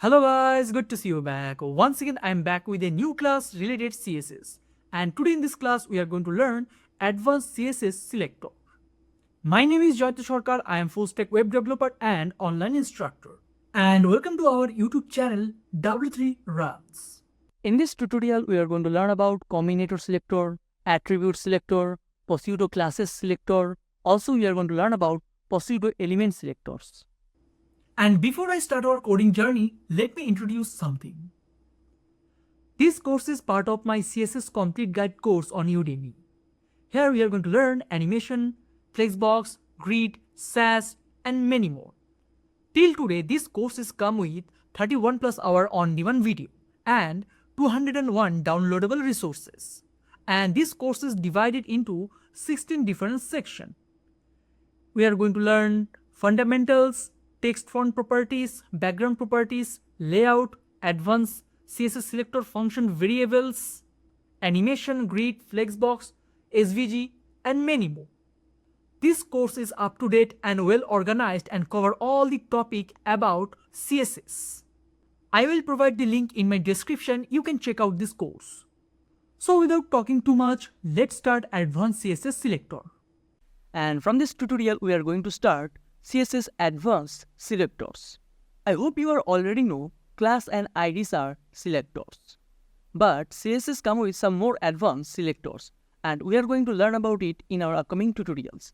Hello guys, good to see you back. Once again, I am back with a new class related CSS. And today in this class, we are going to learn Advanced CSS Selector. My name is Joyto Sarkar. I am full stack web developer and online instructor. And welcome to our YouTube channel W3 Runs. In this tutorial, we are going to learn about Combinator Selector, Attribute Selector, Pseudo-Classes Selector. Also, we are going to learn about Pseudo-Element Selectors. And before I start our coding journey, let me introduce something. This course is part of my CSS Complete Guide course on Udemy. Here we are going to learn animation, Flexbox, grid, Sass, and many more. Till today, this course has come with 31 plus hour on-demand video and 201 downloadable resources. And this course is divided into 16 different sections. We are going to learn fundamentals, text font properties, background properties, layout, advanced CSS selector function variables, animation, grid, flexbox, SVG, and many more. This course is up to date and well organized and cover all the topic about CSS. I will provide the link in my description. You can check out this course. So without talking too much, let's start Advanced CSS Selector. And from this tutorial, we are going to start CSS Advanced Selectors. I hope you already know class and IDs are selectors. But CSS comes with some more advanced selectors, and we are going to learn about it in our upcoming tutorials.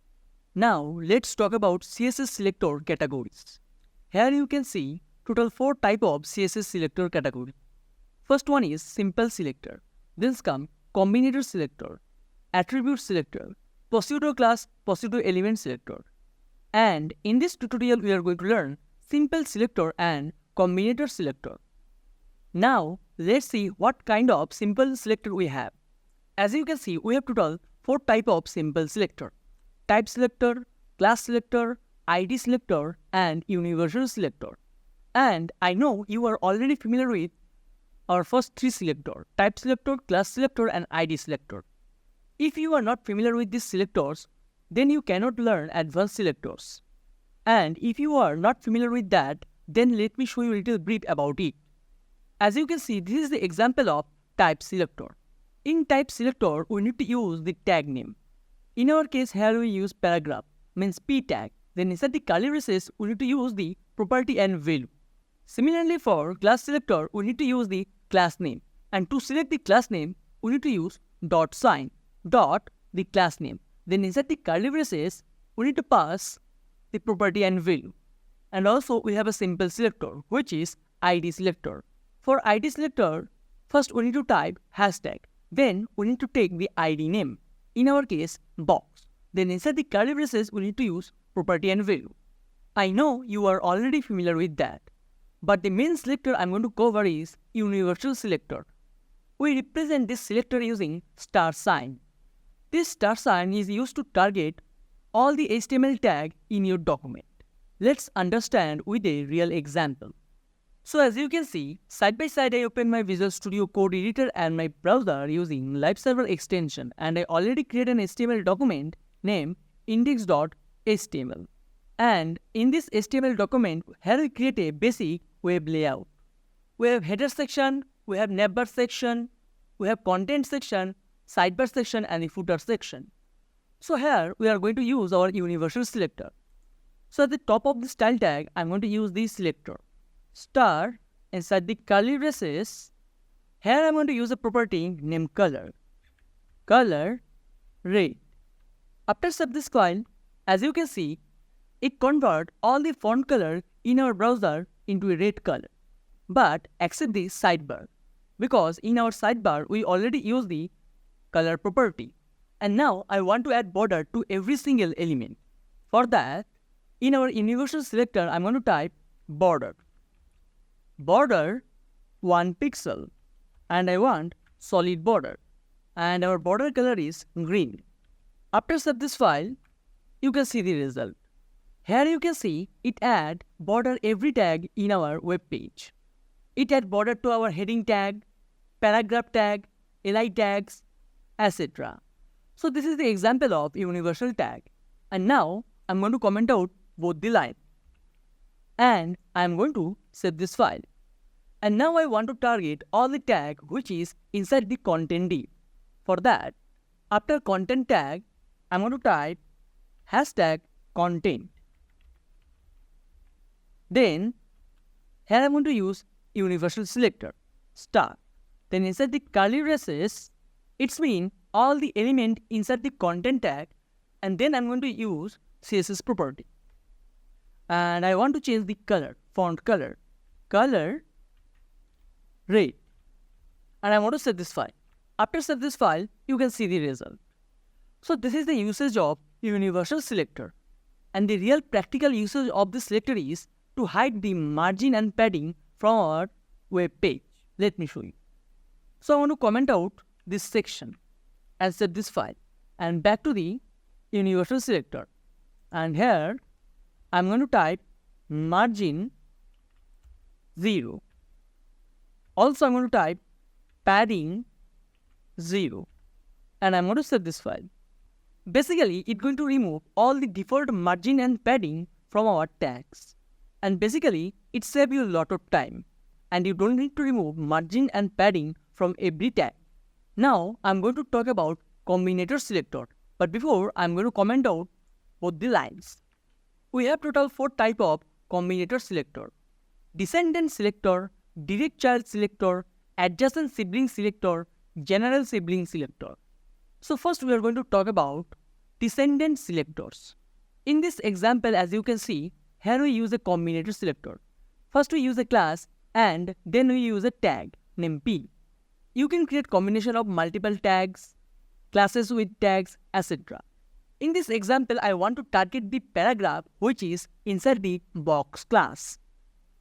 Now let's talk about CSS selector categories. Here you can see total 4 types of CSS selector category. First one is simple selector. Then come combinator selector, attribute selector, pseudo-class, pseudo-element selector. And in this tutorial, we are going to learn simple selector and combinator selector. Now, let's see what kind of simple selector we have. As you can see, we have total 4 types of simple selector. Type selector, class selector, ID selector, and universal selector. And I know you are already familiar with our first 3 selectors, type selector, class selector, and ID selector. If you are not familiar with these selectors, then you cannot learn advanced selectors. And if you are not familiar with that, then let me show you a little brief about it. As you can see, this is the example of type selector. In type selector, we need to use the tag name. In our case, here we use paragraph, means p tag. Then inside the curly braces, we need to use the property and value. Similarly, for class selector, we need to use the class name. And to select the class name, we need to use dot sign, dot the class name. Then inside the curly braces, we need to pass the property and value. And also we have a simple selector, which is ID selector. For ID selector, first we need to type hashtag. Then we need to take the ID name. In our case, box. Then inside the curly braces, we need to use property and value. I know you are already familiar with that. But the main selector I'm going to cover is universal selector. We represent this selector using star sign. This star sign is used to target all the HTML tag in your document. Let's understand with a real example. So as you can see, side by side I open my Visual Studio Code Editor and my browser using Live Server extension, and I already create an HTML document named index.html. And in this HTML document, here we create a basic web layout. We have header section, we have navbar section, we have content section, sidebar section, and the footer section. So here we are going to use our universal selector. So at the top of the style tag, I'm going to use this selector. Star inside the curly braces. Here I'm going to use a property named color. Color red. After save this file, as you can see, it converts all the font color in our browser into a red color. But except the sidebar, because in our sidebar we already use the color property. And now I want to add border to every single element. For that, in our universal selector, I'm going to type border. Border 1 pixel. And I want solid border. And our border color is green. After save this file, you can see the result. Here you can see it add border every tag in our web page. It add border to our heading tag, paragraph tag, li tags, etc. So this is the example of universal tag. And now I'm going to comment out both the line. And I'm going to save this file. And now I want to target all the tag which is inside the content div. For that, after content tag, I'm going to type hashtag content. Then here I'm going to use universal selector star. Then inside the curly braces, it's mean all the element inside the content tag, and then I'm going to use CSS property. And I want to change the color, font color red. And I want to set this file. After set this file, you can see the result. So this is the usage of universal selector. And the real practical usage of the selector is to hide the margin and padding from our web page. Let me show you. So I want to comment out this section and set this file. And back to the universal selector. And here I'm going to type margin 0. Also I'm going to type padding 0. And I'm going to set this file. Basically, it's going to remove all the default margin and padding from our tags. And basically, it saves you a lot of time. And you don't need to remove margin and padding from every tag. Now, I'm going to talk about Combinator Selector. But before, I'm going to comment out both the lines. We have total 4 types of Combinator Selector. Descendant Selector, Direct Child Selector, Adjacent Sibling Selector, General Sibling Selector. So first we are going to talk about descendant selectors. In this example, as you can see, here we use a combinator selector. First we use a class and then we use a tag named P. You can create combination of multiple tags, classes with tags, etc. In this example, I want to target the paragraph which is inside the box class.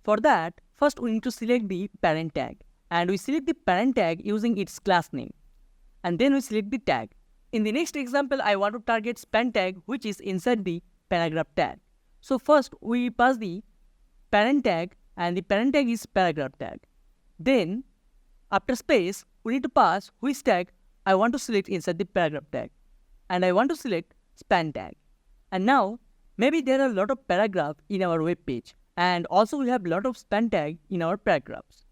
For that, first we need to select the parent tag, and we select the parent tag using its class name. And then we select the tag. In the next example, I want to target span tag which is inside the paragraph tag. So first we pass the parent tag, and the parent tag is paragraph tag. Then after space, we need to pass which tag I want to select inside the paragraph tag. And I want to select span tag. And now maybe there are a lot of paragraphs in our web page, and also we have a lot of span tag in our paragraphs.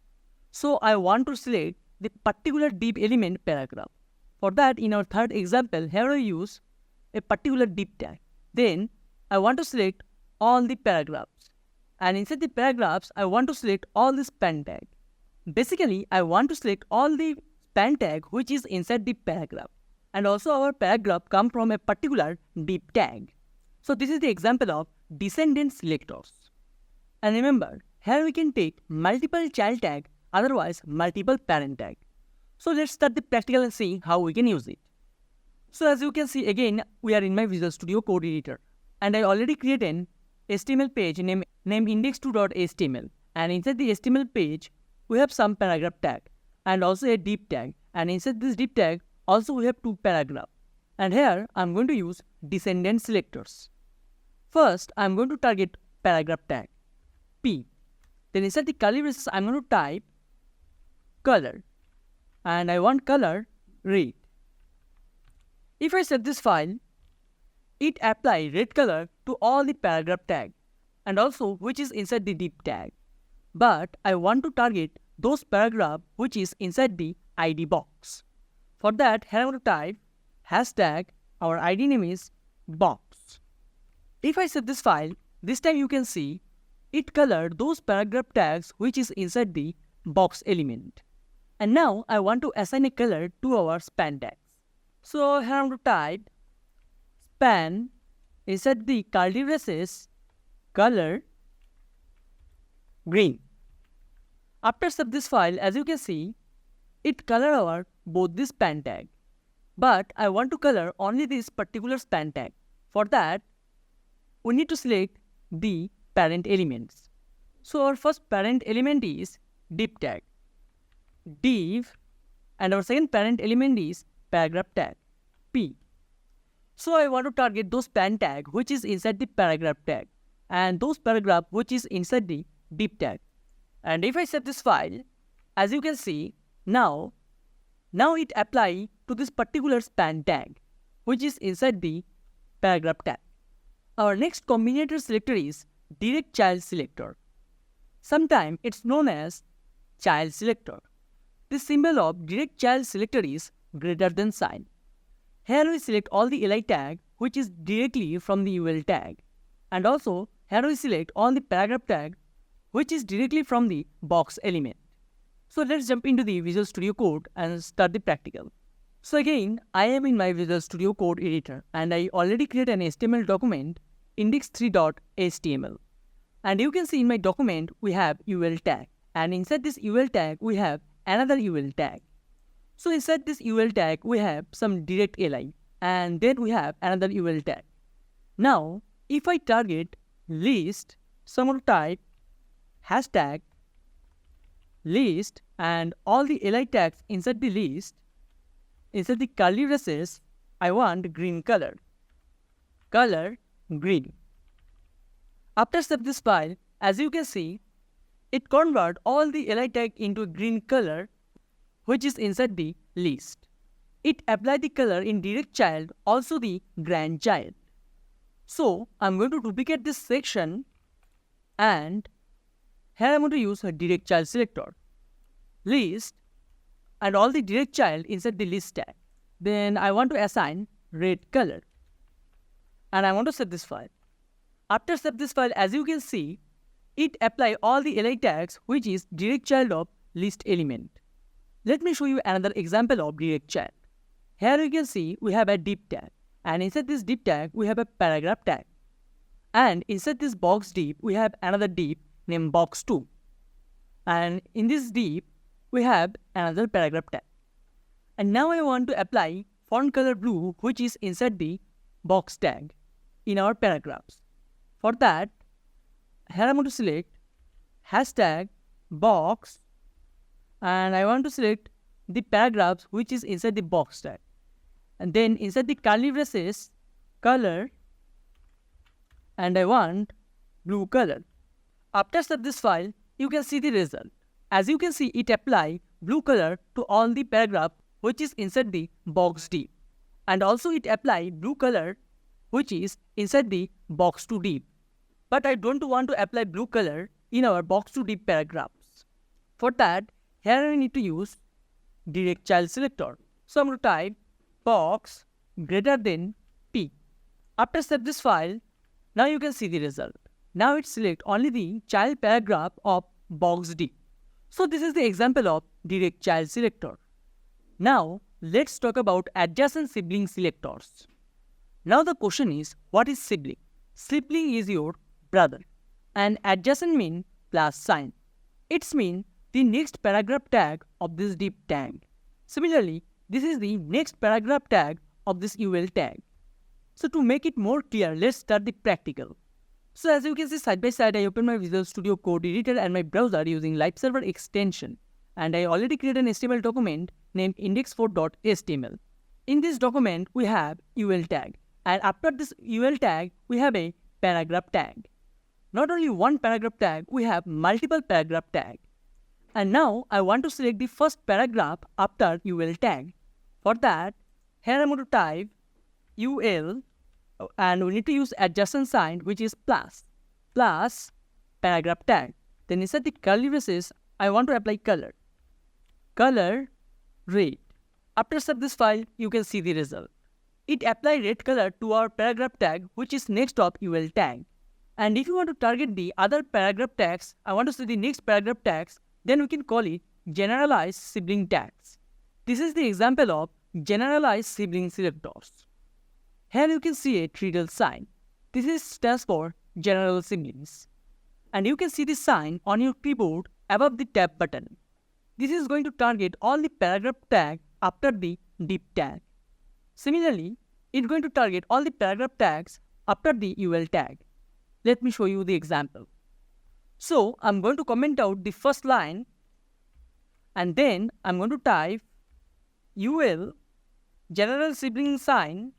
So I want to select the particular div element paragraph. For that, in our third example, here I use a particular div tag. Then I want to select all the paragraphs. And inside the paragraphs, I want to select all the span tag. Basically, I want to select all the span tag which is inside the paragraph. And also our paragraph comes from a particular div tag. So this is the example of descendant selectors. And remember, here we can take multiple child tag, otherwise multiple parent tag. So let's start the practical and see how we can use it. So as you can see, again, we are in my Visual Studio Code Editor. And I already created an HTML page named index2.html. And inside the HTML page, we have some paragraph tag and also a div tag. And inside this div tag, also we have 2 paragraphs. And here, I'm going to use descendant selectors. First, I'm going to target paragraph tag, P. Then inside the curly braces, I'm going to type color. And I want color red. If I set this file, it applies red color to all the paragraph tag and also which is inside the div tag. But I want to target those paragraphs which is inside the ID box. For that, here I'm going to type hashtag, our ID name is box. If I set this file, this time you can see it colored those paragraph tags which is inside the box element. And now I want to assign a color to our span tags. So here I'm going to type span inside the curly braces color green. After save this file, as you can see, it color our both this span tag. But I want to color only this particular span tag. For that, we need to select the parent elements. So our first parent element is div tag. Div, and our second parent element is paragraph tag, P. So I want to target those span tag which is inside the paragraph tag and those paragraph which is inside the div tag. And if I save this file, as you can see, now it apply to this particular span tag which is inside the paragraph tag. Our next combinator selector is direct child selector. Sometimes it's known as child selector. The symbol of direct child selector is greater than sign. Here we select all the li tag which is directly from the ul tag, and also here we select all the paragraph tag which is directly from the box element. So let's jump into the Visual Studio Code and start the practical. So again, I am in my Visual Studio Code editor and I already created an HTML document index3.html. And you can see in my document we have ul tag, and inside this ul tag we have another ul tag. So inside this ul tag we have some direct li, and then we have another ul tag. Now if I target list, so I'm going to type hashtag list and all the li tags inside the list, inside the curly braces, I want green color. Color green. After save this file, as you can see, it convert all the li tag into a green color which is inside the list. It apply the color in direct child, also the grandchild. So I'm going to duplicate this section, and here I'm going to use a direct child selector. List and all the direct child inside the list tag. Then I want to assign red color. And I want to save this file. After save this file, as you can see, it apply all the li tags which is direct child of list element. Let me show you another example of direct child. Here you can see we have a div tag, and inside this div tag we have a paragraph tag. And inside this box div we have another div named box2. And in this div we have another paragraph tag. And now I want to apply font color blue which is inside the box tag in our paragraphs. For that, here I'm going to select hashtag box, and I want to select the paragraphs which is inside the box tag. And then inside the curly braces, color, and I want blue color. After save this file, you can see the result. As you can see, it apply blue color to all the paragraph which is inside the box div, and also it apply blue color which is inside the box2 div. But I don't want to apply blue color in our box2 div paragraphs. For that, here I need to use direct child selector. So I'm going to type box greater than p. After save this file, now you can see the result. Now it select only the child paragraph of box div. So this is the example of direct child selector. Now let's talk about adjacent sibling selectors. Now the question is, what is sibling? Sibling is your brother, and adjacent mean plus sign. It's mean the next paragraph tag of this div tag. Similarly, this is the next paragraph tag of this ul tag. So to make it more clear, let's start the practical. So as you can see, side by side I open my Visual Studio Code editor and my browser using live server extension, and I already created an HTML document named index4.html. In this document we have ul tag, and after this ul tag we have a paragraph tag. Not only one paragraph tag, we have multiple paragraph tag. And now I want to select the first paragraph after ul tag. For that, here I'm going to type ul, and we need to use adjacent sign which is plus paragraph tag. Then inside the curly braces, I want to apply color. Color red. After save this file, you can see the result. It apply red color to our paragraph tag which is next of ul tag. And if you want to target the other paragraph tags, I want to see the next paragraph tags, then we can call it generalized sibling tags. This is the example of generalized sibling selectors. Here you can see a triangle sign. This stands for general siblings. And you can see the sign on your keyboard above the tab button. This is going to target all the paragraph tag after the div tag. Similarly, it's going to target all the paragraph tags after the ul tag. Let me show you the example. So I'm going to comment out the first line, and then I'm going to type ul general sibling sign.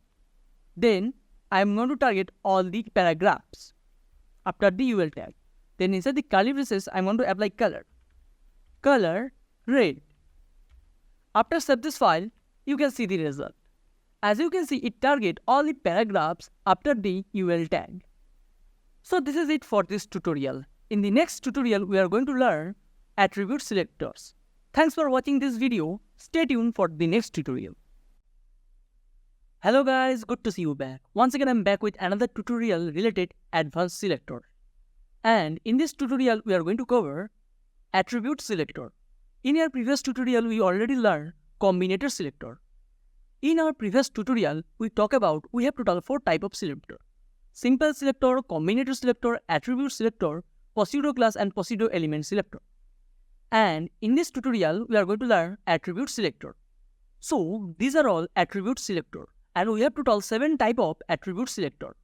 Then I'm going to target all the paragraphs after the ul tag. Then inside the curly braces, I'm going to apply color. Color red. After save this file, you can see the result. As you can see, it target all the paragraphs after the ul tag. So this is it for this tutorial. In the next tutorial, we are going to learn attribute selectors. Thanks for watching this video. Stay tuned for the next tutorial. Hello guys, good to see you back. Once again I'm back with another tutorial related advanced selector. And in this tutorial we are going to cover attribute selector. In our previous tutorial we already learned combinator selector. In our previous tutorial we have total 4 types of selector. Simple selector, combinator selector, attribute selector, pseudo-class and pseudo-element selector. And in this tutorial we are going to learn attribute selector. So these are all attribute selector. And we have total 7 types of attribute selector.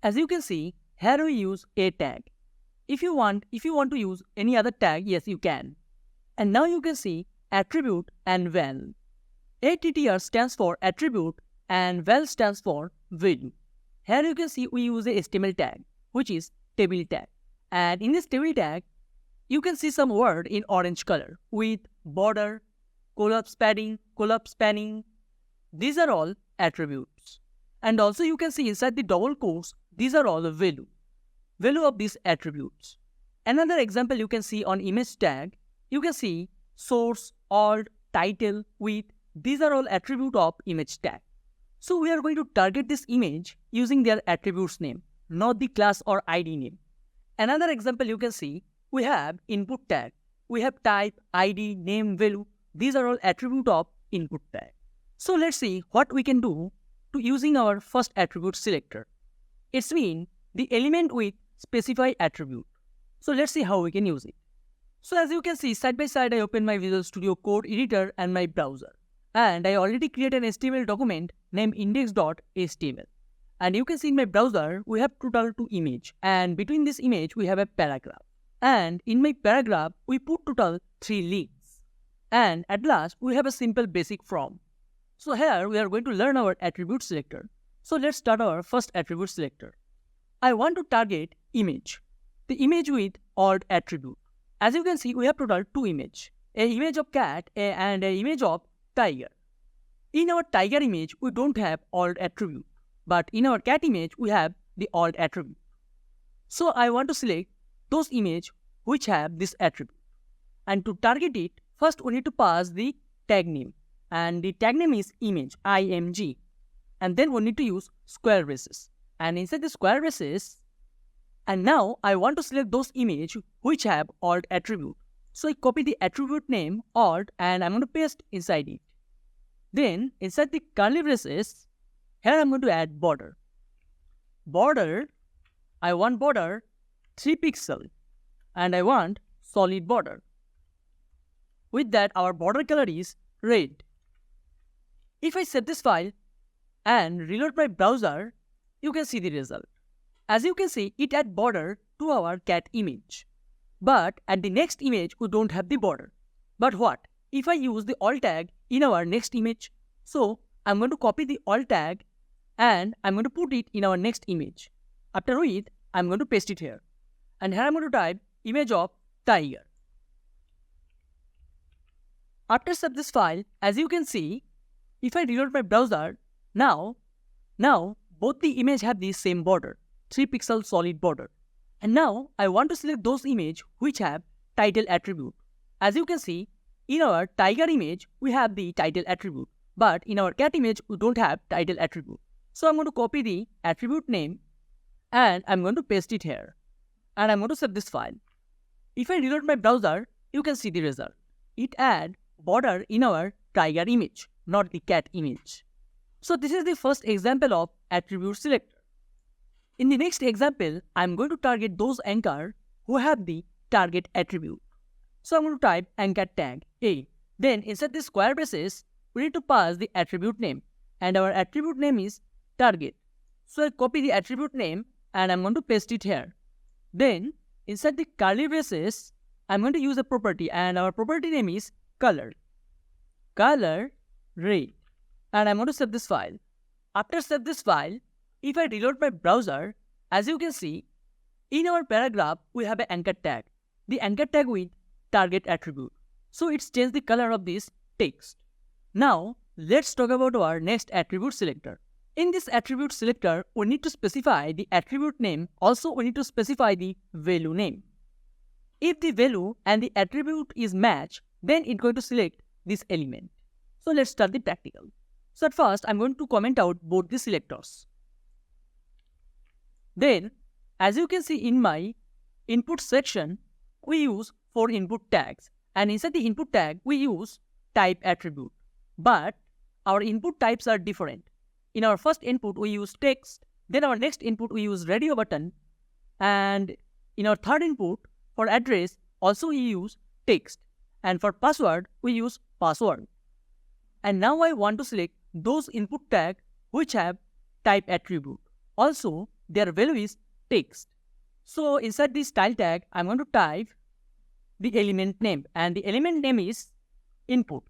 As you can see, here we use a tag. If you want to use any other tag, yes you can. And now you can see attribute and val. ATTR stands for attribute and val stands for value. Here you can see we use a HTML tag, which is table tag. And in this table tag, you can see some word in orange color with border, collapse padding, collapse spanning. These are all attributes. And also you can see inside the double quotes, these are all the value of these attributes. Another example you can see on image tag, you can see source, alt, title, with. These are all attribute of image tag. So we are going to target this image using their attributes name, not the class or ID name. Another example you can see, we have input tag. We have type, ID, name, value. These are all attribute of input tag. So let's see what we can do to using our first attribute selector. It's mean the element with specified attribute. So let's see how we can use it. So as you can see, side by side I open my Visual Studio Code editor and my browser. And I already created an HTML document named index.html. And you can see in my browser, we have total 2 images. And between this image, we have a paragraph. And in my paragraph, we put total 3 links. And at last, we have a simple basic form. So here, we are going to learn our attribute selector. So let's start our first attribute selector. I want to target image. The image with alt attribute. As you can see, we have total 2 images. An image of cat and an image of tiger. In our tiger image, we don't have alt attribute, but in our cat image, we have the alt attribute. So I want to select those images which have this attribute. And to target it, first we need to pass the tag name. And the tag name is image, img. And then we need to use square braces. And inside the square braces, and now I want to select those images which have alt attribute. So I copy the attribute name alt and I'm going to paste inside it. Then inside the curly braces, here I'm going to add border. Border, I want border 3 pixel and I want solid border. With that our border color is red. If I save this file and reload my browser, you can see the result. As you can see, it adds border to our cat image. But at the next image, we don't have the border. But what? If I use the alt tag in our next image, so I'm going to copy the alt tag and I'm going to put it in our next image. After which, I'm going to paste it here. And here I'm going to type image of tiger. After save this file, as you can see, if I reload my browser, now both the image have the same border, 3 pixel solid border. And now I want to select those images which have title attribute. As you can see, in our tiger image, we have the title attribute. But in our cat image, we don't have title attribute. So I'm going to copy the attribute name and I'm going to paste it here. And I'm going to save this file. If I reload my browser, you can see the result. It adds border in our tiger image, not the cat image. So this is the first example of attribute selector. In the next example, I am going to target those anchor who have the target attribute. So I am going to type anchor tag A. Then inside the square braces, we need to pass the attribute name. And our attribute name is target. So I copy the attribute name and I am going to paste it here. Then inside the curly braces, I am going to use a property and our property name is color. Color red. And I am going to save this file. After save this file, if I reload my browser, as you can see, in our paragraph, we have an anchor tag. The anchor tag with target attribute. So it's changed the color of this text. Now, let's talk about our next attribute selector. In this attribute selector, we need to specify the attribute name. Also, we need to specify the value name. If the value and the attribute is matched, then it's going to select this element. So let's start the practical. So at first, I'm going to comment out both the selectors. Then, as you can see in my input section, we use 4 input tags, and inside the input tag, we use type attribute. But our input types are different. In our first input, we use text, then our next input, we use radio button, and in our third input, for address, also we use text, and for password, we use password. And now I want to select those input tags which have type attribute. Also, their value is text. So inside this style tag, I'm going to type the element name, and the element name is input.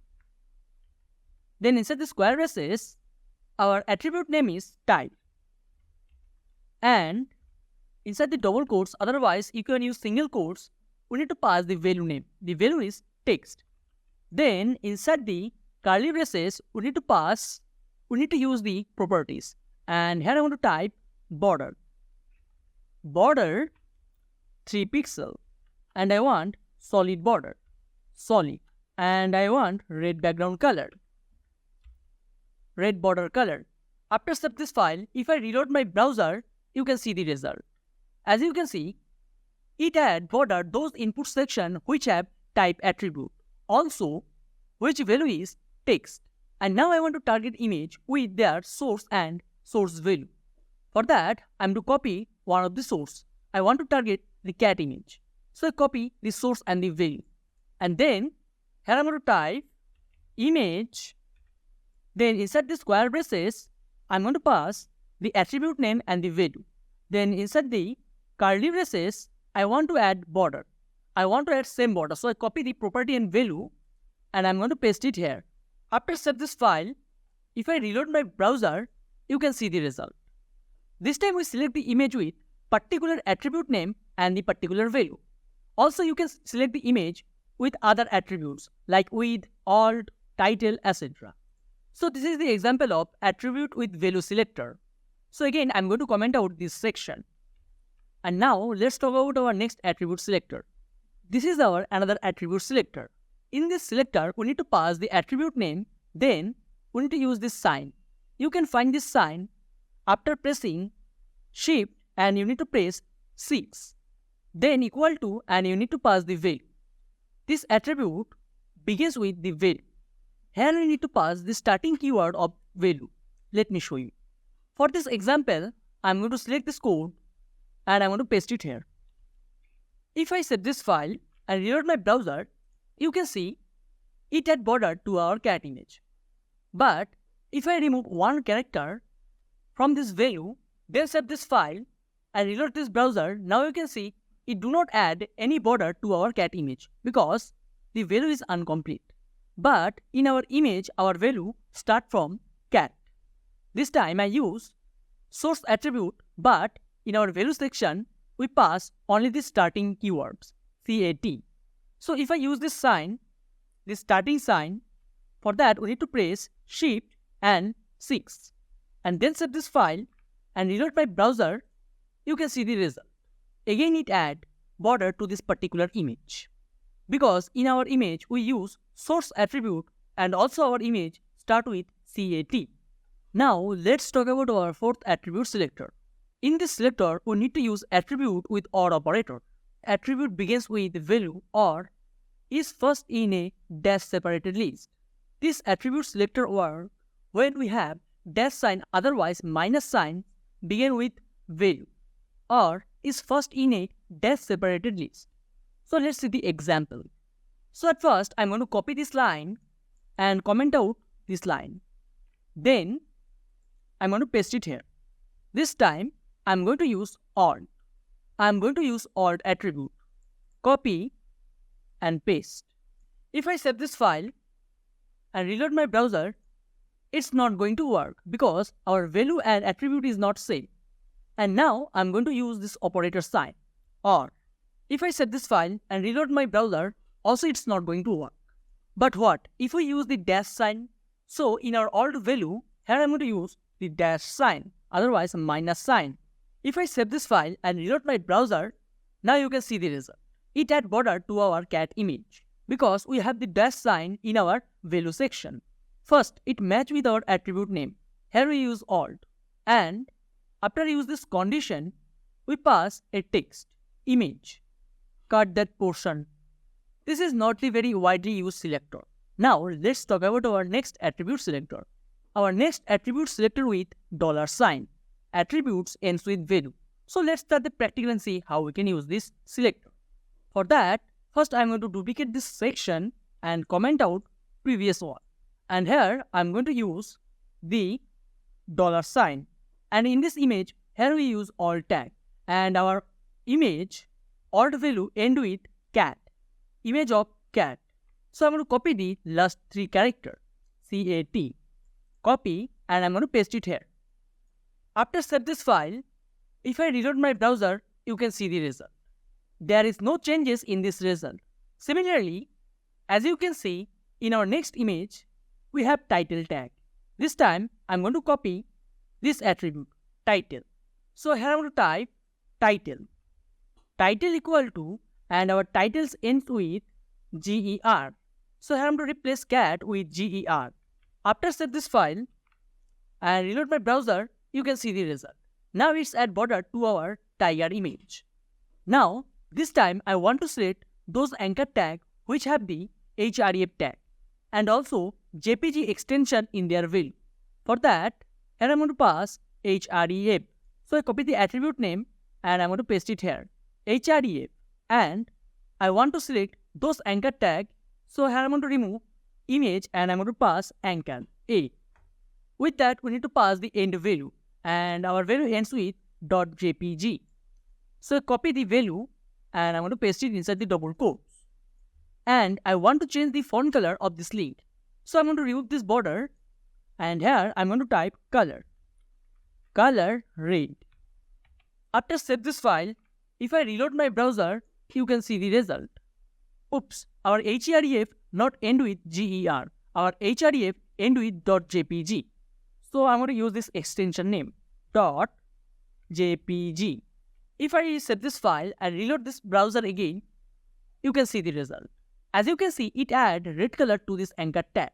Then inside the square braces, our attribute name is type. And inside the double quotes, otherwise you can use single quotes, we need to pass the value name. The value is text. Then inside the curly braces, we need to use the properties. And here I want to type border. Border 3 pixel. And I want solid border. Solid. And I want red background color. Red border color. After save this file, if I reload my browser, you can see the result. As you can see, it had bordered those input section which have type attribute. Also, which value is text. And now I want to target image with their source and source value. For that, I'm to copy one of the source. I want to target the cat image. So I copy the source and the value. And then, here I'm going to type image. Then inside the square braces, I'm going to pass the attribute name and the value. Then inside the curly braces, I want to add border. I want to add same border. So I copy the property and value and I'm going to paste it here. After save this file, if I reload my browser, you can see the result. This time we select the image with particular attribute name and the particular value. Also, you can select the image with other attributes like with, alt, title, etc. So this is the example of attribute with value selector. So again, I'm going to comment out this section. And now let's talk about our next attribute selector. This is our another attribute selector. In this selector, we need to pass the attribute name, then we need to use this sign. You can find this sign after pressing Shift and you need to press 6. Then equal to and you need to pass the value. This attribute begins with the value. Here we need to pass the starting keyword of value. Let me show you. For this example, I'm going to select this code and I'm going to paste it here. If I save this file and reload my browser, you can see it had bordered to our cat image. But if I remove one character from this value, then save this file and reload this browser, now you can see it do not add any border to our cat image because the value is incomplete. But in our image, our value start from cat. This time I use source attribute, but in our value section, we pass only the starting keywords, CAT. So if I use this sign, this starting sign, for that we need to press Shift and 6. And then save this file and reload my browser, you can see the result. Again it add border to this particular image. Because in our image we use source attribute and also our image start with CAT. Now let's talk about our fourth attribute selector. In this selector, we need to use attribute with OR operator. Attribute begins with value or is first in a dash separated list. This attribute selector works when we have dash sign, otherwise minus sign begin with value or is first in a dash separated list. So let's see the example. So at first, I'm going to copy this line and comment out this line. Then I'm going to paste it here. This time, I'm going to use alt. I'm going to use alt attribute. Copy and paste. If I save this file and reload my browser, it's not going to work because our value and attribute is not same. And now I'm going to use this operator sign. Or if I save this file and reload my browser, also it's not going to work. But what if we use the dash sign? So in our alt value, here I'm going to use the dash sign, otherwise a minus sign. If I save this file and reload my browser, now you can see the result. it add border to our cat image because we have the dash sign in our value section. First, it match with our attribute name. Here we use alt, and after use this condition, we pass a text, image, cut that portion. This is not the very widely used selector. Now, let's talk about our next attribute selector. Our next attribute selector with $sign. Attributes ends with value. So let's start the practical and see how we can use this selector. For that, first I'm going to duplicate this section and comment out previous one. And here I'm going to use the $sign. And in this image, here we use alt tag. And our image, alt value end with cat. Image of cat. So I'm going to copy the last three characters, CAT. Copy, and I'm going to paste it here. After save this file, if I reload my browser, you can see the result. There is no changes in this result. Similarly, as you can see, in our next image, we have title tag. This time, I'm going to copy this attribute, title. So here I'm going to type title. Title equal to, and our titles ends with GER. So here I'm going to replace cat with GER. After save this file and reload my browser, you can see the result. Now it's add border to our tiger image. Now, this time I want to select those anchor tags which have the href tag and also JPG extension in their value. For that, here I'm going to pass href. So I copy the attribute name and I'm going to paste it here. href. And I want to select those anchor tag. So here I'm going to remove image and I'm going to pass anchor A. With that, we need to pass the end value and our value ends with .jpg. So copy the value and I'm going to paste it inside the double quotes. And I want to change the font color of this link. So I'm going to remove this border and here I'm going to type color. Color red. After save this file, if I reload my browser, you can see the result. Oops, our href not end with GER. Our href end with .jpg. So I'm going to use this extension name, .jpg. If I save this file and reload this browser again, you can see the result. As you can see, it add red color to this anchor tag.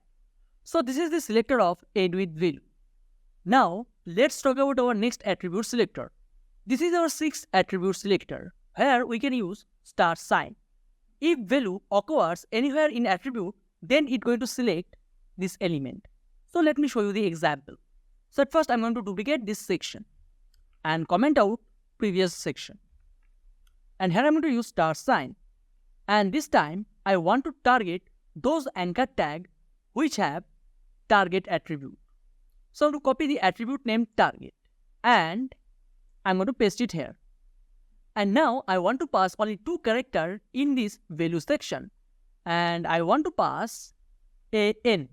So this is the selector of end with value. Now, let's talk about our next attribute selector. This is our sixth attribute selector. Here we can use $sign. If value occurs anywhere in attribute, then it's going to select this element. So let me show you the example. So at first I'm going to duplicate this section and comment out previous section. And here I'm going to use $sign. And this time I want to target those anchor tags which have target attribute. So I'm going to copy the attribute name target and I'm going to paste it here. And now I want to pass only two characters in this value section. And I want to pass an.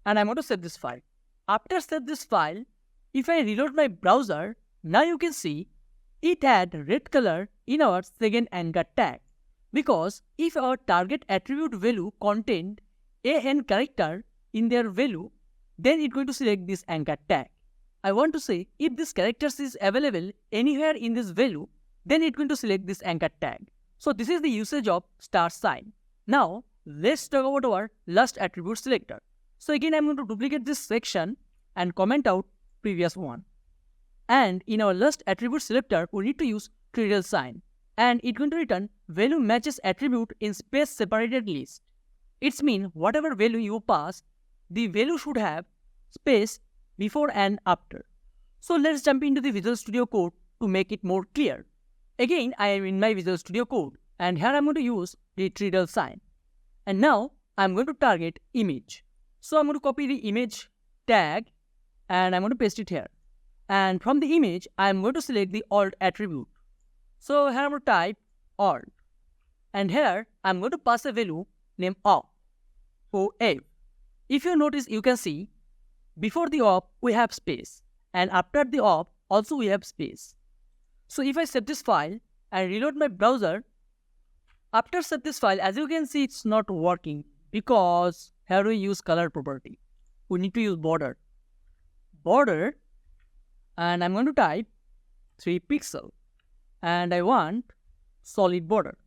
And I'm going to save this file. After save this file, if I reload my browser, now you can see it had red color in our second anchor tag. Because if our target attribute value contained an character in their value, then it's going to select this anchor tag. I want to say if this character is available anywhere in this value, then it's going to select this anchor tag. So this is the usage of $sign. Now let's talk about our last attribute selector. So again I'm going to duplicate this section and comment out previous one. And in our last attribute selector, we need to use $sign. And it's going to return value matches attribute in space separated list. It's mean whatever value you pass, the value should have space before and after. So let's jump into the Visual Studio Code to make it more clear. Again, I am in my Visual Studio Code and here I'm going to use the $sign. And now I'm going to target image. So I'm going to copy the image tag and I'm going to paste it here. And from the image, I'm going to select the alt attribute. So here I'm going to type alt. And here I'm going to pass a value named op. If you notice, you can see before the op we have space and after the op also we have space. So if I save this file and reload my browser, after save this file, as you can see it's not working because here we use color property. We need to use border. Border, and I'm going to type 3 pixel and I want solid border.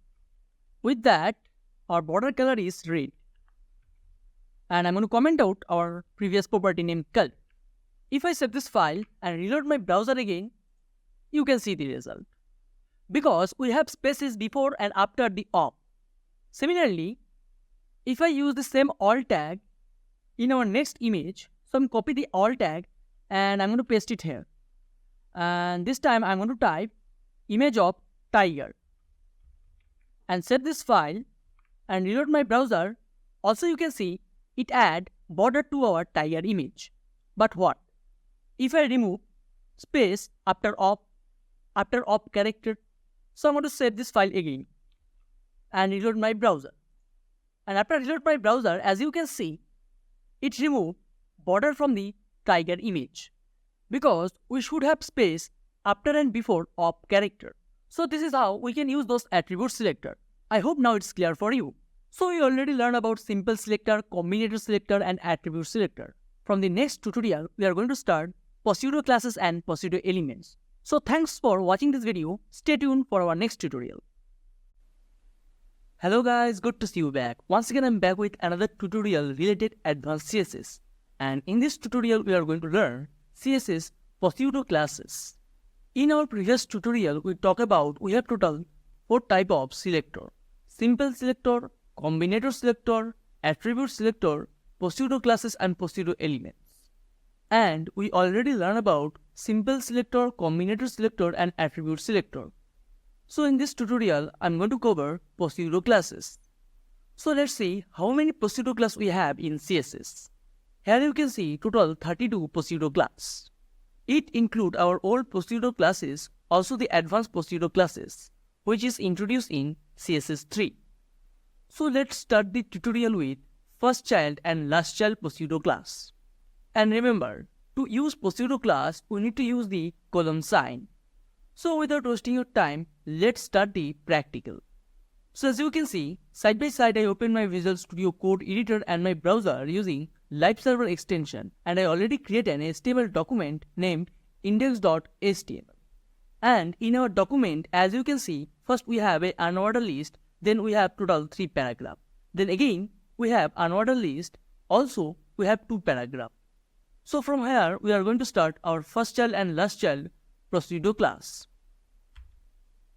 With that, our border color is red. And I'm going to comment out our previous property named color. If I save this file and reload my browser again, you can see the result. Because we have spaces before and after the op. Similarly, if I use the same alt tag in our next image, so I'm copy the alt tag and I'm going to paste it here. And this time I'm going to type image of tiger and set this file and reload my browser. Also you can see it add border to our tiger image. But what? If I remove space after op character, so I'm going to save this file again and reload my browser. And after reload my browser, as you can see, it removed border from the tiger image because we should have space after and before op character. So this is how we can use those attribute selector. I hope now it's clear for you. So we already learned about simple selector, combinator selector and attribute selector. From the next tutorial, we are going to start pseudo-classes and pseudo-elements. So thanks for watching this video. Stay tuned for our next tutorial. Hello guys, good to see you back. Once again I'm back with another tutorial related advanced CSS. And in this tutorial we are going to learn CSS Pseudo-Classes. In our previous tutorial we talked about we have total 4 type of selector. Simple selector, combinator selector, attribute selector, pseudo-classes and pseudo-elements. And we already learned about simple selector, combinator selector and attribute selector. So in this tutorial, I'm going to cover pseudo-classes. So let's see how many pseudo-class we have in CSS. Here you can see total 32 pseudo-class. It includes our old pseudo-classes, also the advanced pseudo-classes, which is introduced in CSS 3. So let's start the tutorial with first child and last child pseudo-class. And remember, to use pseudo-class, we need to use the colon sign. So without wasting your time, let's start the practical. So as you can see, side by side I open my Visual Studio Code editor and my browser using live server extension, and I already created an HTML document named index.html. And in our document, as you can see, first we have an unordered list, then we have total 3 paragraphs. Then again, we have unordered list, also we have 2 paragraphs. So from here, we are going to start our first child and last child pseudo-class.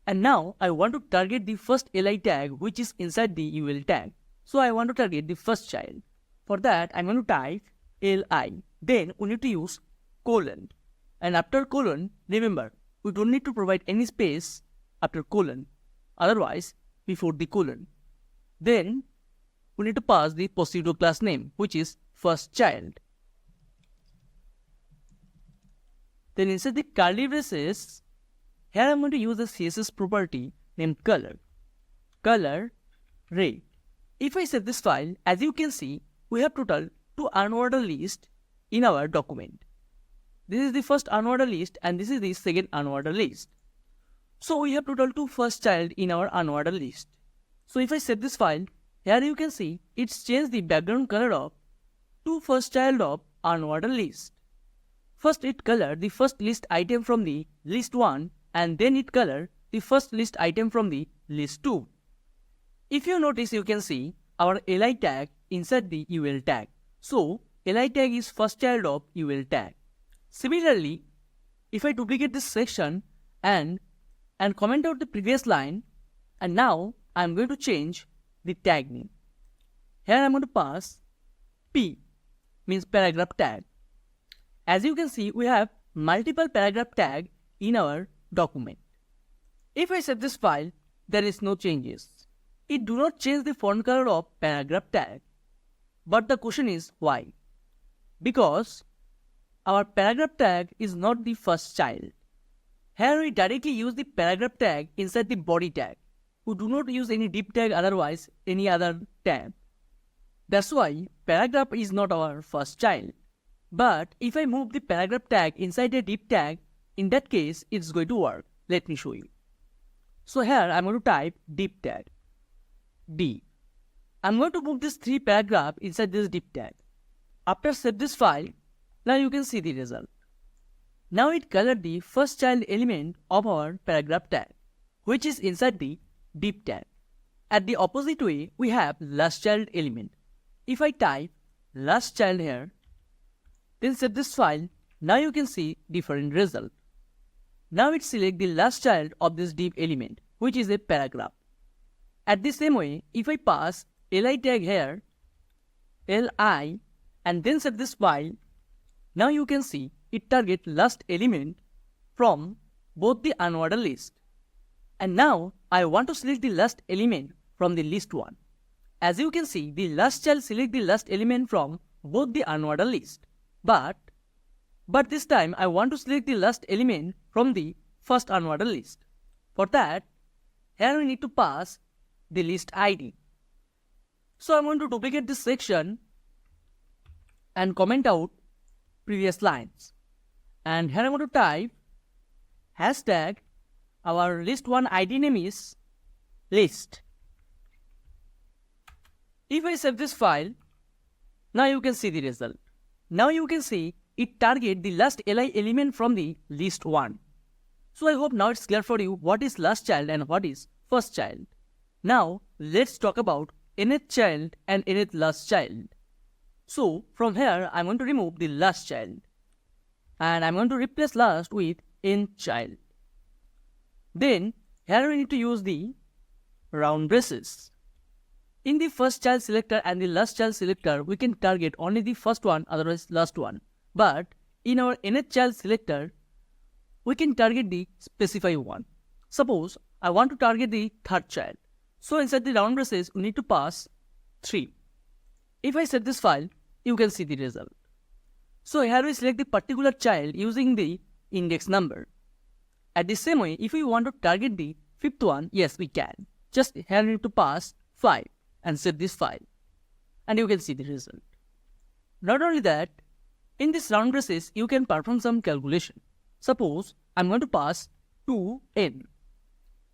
And now I want to target the first li tag which is inside the ul tag. So I want to target the first child. For that, I'm going to type li. Then we need to use colon. And after colon, remember, we don't need to provide any space after colon. Otherwise, before the colon. Then we need to pass the pseudo-class name, which is first child. Then inside the curly braces, here I'm going to use the CSS property named color. Color red. If I save this file, as you can see, we have total 2 unordered lists in our document. This is the first unordered list and this is the second unordered list. So we have total 2 first child in our unordered list. So if I save this file, here you can see it's changed the background color of 2 first child of unordered list. First it colored the first list item from the list 1 and then it colored the first list item from the list 2. If you notice, you can see our li tag inside the ul tag. So li tag is first child of ul tag. Similarly, if I duplicate this section and comment out the previous line, and now I am going to change the tag name. Here I am going to pass p, means paragraph tag. As you can see, we have multiple paragraph tag in our document. If I save this file, there is no changes. It do not change the font color of paragraph tag. But the question is why? Because our paragraph tag is not the first child. Here we directly use the paragraph tag inside the body tag. We do not use any div tag, otherwise any other tag. That's why paragraph is not our first child. But if I move the paragraph tag inside a div tag, in that case it's going to work. Let me show you. So here I'm going to type div tag D. I'm going to move this 3 paragraph inside this div tag. After save this file, now you can see the result. Now it colored the first child element of our paragraph tag, which is inside the div tag. At the opposite way, we have last child element. If I type last child here, then save this file, now you can see different result. Now it select the last child of this div element, which is a paragraph. At the same way, if I pass li tag here, li, and then save this file, now you can see it target last element from both the unordered list. And now I want to select the last element from the list 1. As you can see, the last child select the last element from both the unordered list. But this time I want to select the last element from the first unordered list. For that, here we need to pass the list ID. So I'm going to duplicate this section and comment out previous lines. And here I'm going to type hashtag, our list 1 ID name is list. If I save this file, now you can see the result. Now you can see it target the last li element from the list 1. So I hope now it's clear for you what is last child and what is first child. Now let's talk about nth child and nth last child. So from here I'm going to remove the last child and I'm going to replace last with nth child. Then here we need to use the round braces. In the first child selector and the last child selector, we can target only the first one, otherwise last one. But in our nth child selector, we can target the specified one. Suppose I want to target the third child. So inside the round braces, we need to pass 3. If I set this file, you can see the result. So here we select the particular child using the index number. At the same way, if we want to target the fifth one, yes, we can. Just here we need to pass 5 and set this file. And you can see the result. Not only that, in this round braces, you can perform some calculation. Suppose I'm going to pass 2n.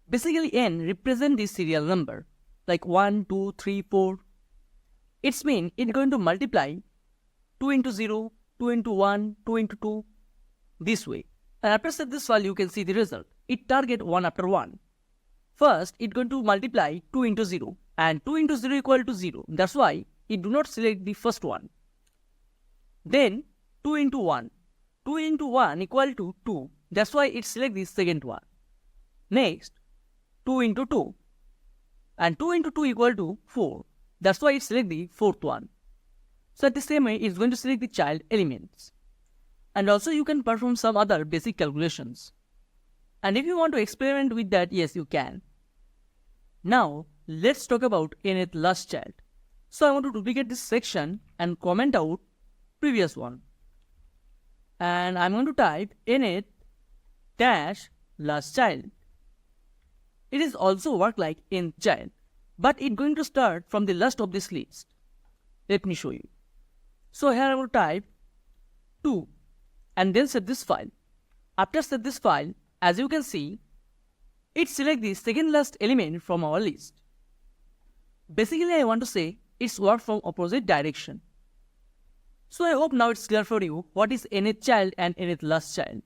Basically, n represents the serial number, like 1, 2, 3, 4. It's mean it's going to multiply 2 into 0, 2 into 1, 2 into 2, this way. And after set this file, you can see the result. It target 1 after 1. First, it's going to multiply 2 into 0. And 2 into 0 equal to 0. That's why it do not select the first one. Then 2 into 1. 2 into 1 equal to 2. That's why it select the second one. Next, 2 into 2. And 2 into 2 equal to 4. That's why it select the fourth one. So at the same way, it's going to select the child elements. And also you can perform some other basic calculations. And if you want to experiment with that, yes, you can. Now, let's talk about nth last child. So I want to duplicate this section and comment out previous one. And I'm going to type nth dash last child. It is also work like nth child, but it's going to start from the last of this list. Let me show you. So here I'm going to type 2 and then set this file. After set this file, as you can see, it select the second last element from our list. Basically, I want to say it's work from opposite direction. So I hope now it's clear for you what is nth child and nth last child.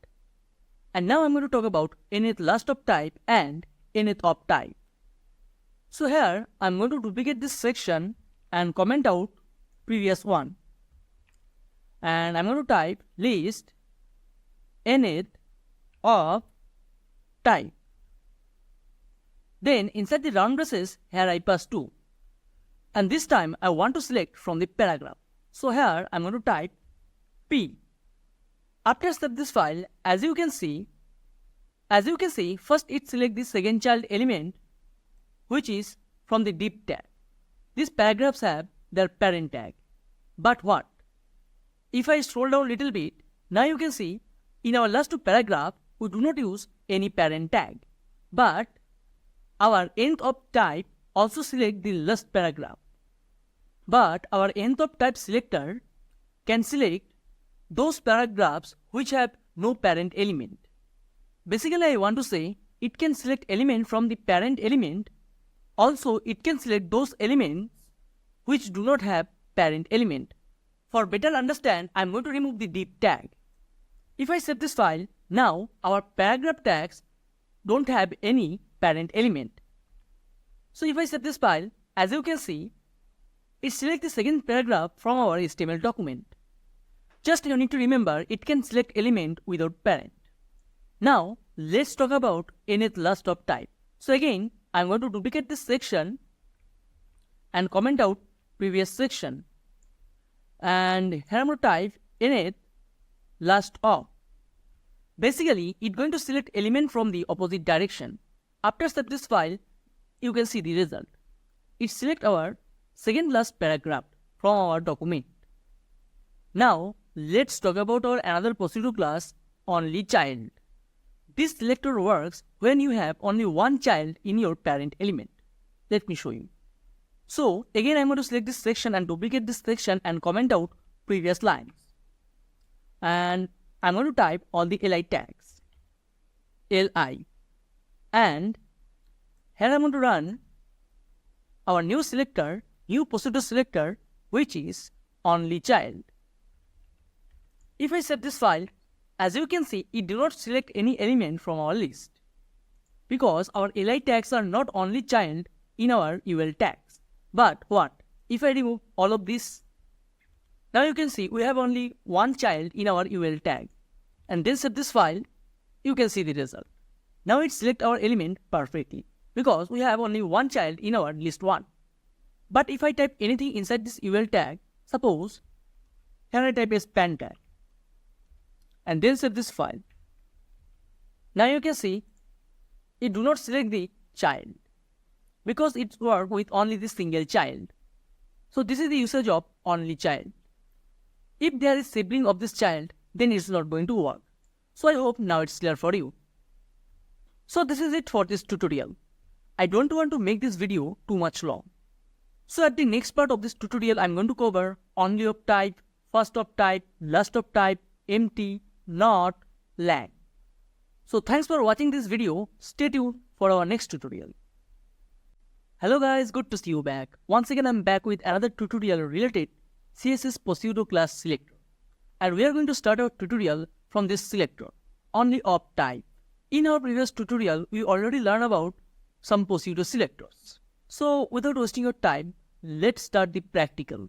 And now I'm going to talk about nth last of type and nth of type. So here I'm going to duplicate this section and comment out previous one. And I'm going to type list nth of type. Then inside the round braces, here I pass 2. And this time I want to select from the paragraph. So here I'm going to type P. After set this file, as you can see, first it select the second child element, which is from the div tag. These paragraphs have their parent tag. But what? If I scroll down a little bit, now you can see in our last two paragraphs, we do not use any parent tag. But our nth of type also select the last paragraph. But our nth of type selector can select those paragraphs which have no parent element. Basically, I want to say it can select element from the parent element. Also, it can select those elements which do not have parent element. For better understand, I am going to remove the div tag. If I save this file, now our paragraph tags don't have any parent element. So if I save this file, as you can see, it selects the second paragraph from our HTML document. Just you need to remember it can select element without parent. Now let's talk about nth last of type. So again, I'm going to duplicate this section and comment out previous section. And here I'm going to type nth last of. Basically, it's going to select element from the opposite direction. After save this file, you can see the result. It selects our second last paragraph from our document. Now let's talk about our another pseudo class, only child. This selector works when you have only one child in your parent element. Let me show you. So again, I'm going to select this section and duplicate this section and comment out previous lines. And I'm going to type all the li tags, li, and here I'm going to run our new selector, new pseudo selector, which is only child. If I save this file, as you can see, it do not select any element from our list because our li tags are not only child in our ul tags. But what if I remove all of this? Now you can see we have only one child in our ul tag, and then save this file, you can see the result. Now it selects our element perfectly because we have only one child in our list 1. But if I type anything inside this ul tag, suppose here I type a span tag and then save this file. Now you can see it do not select the child because it works with only this single child. So this is the usage of only child. If there is sibling of this child, then it's not going to work. So I hope now it's clear for you. So this is it for this tutorial. I don't want to make this video too much long. So at the next part of this tutorial, I'm going to cover only of type, first of type, last of type, empty, not, lang. So thanks for watching this video. Stay tuned for our next tutorial. Hello guys, good to see you back. Once again, I'm back with another tutorial related CSS Pseudo-Class Selector. And we are going to start our tutorial from this selector, only of type. In our previous tutorial, we already learned about some pseudo selectors. So without wasting your time, let's start the practical.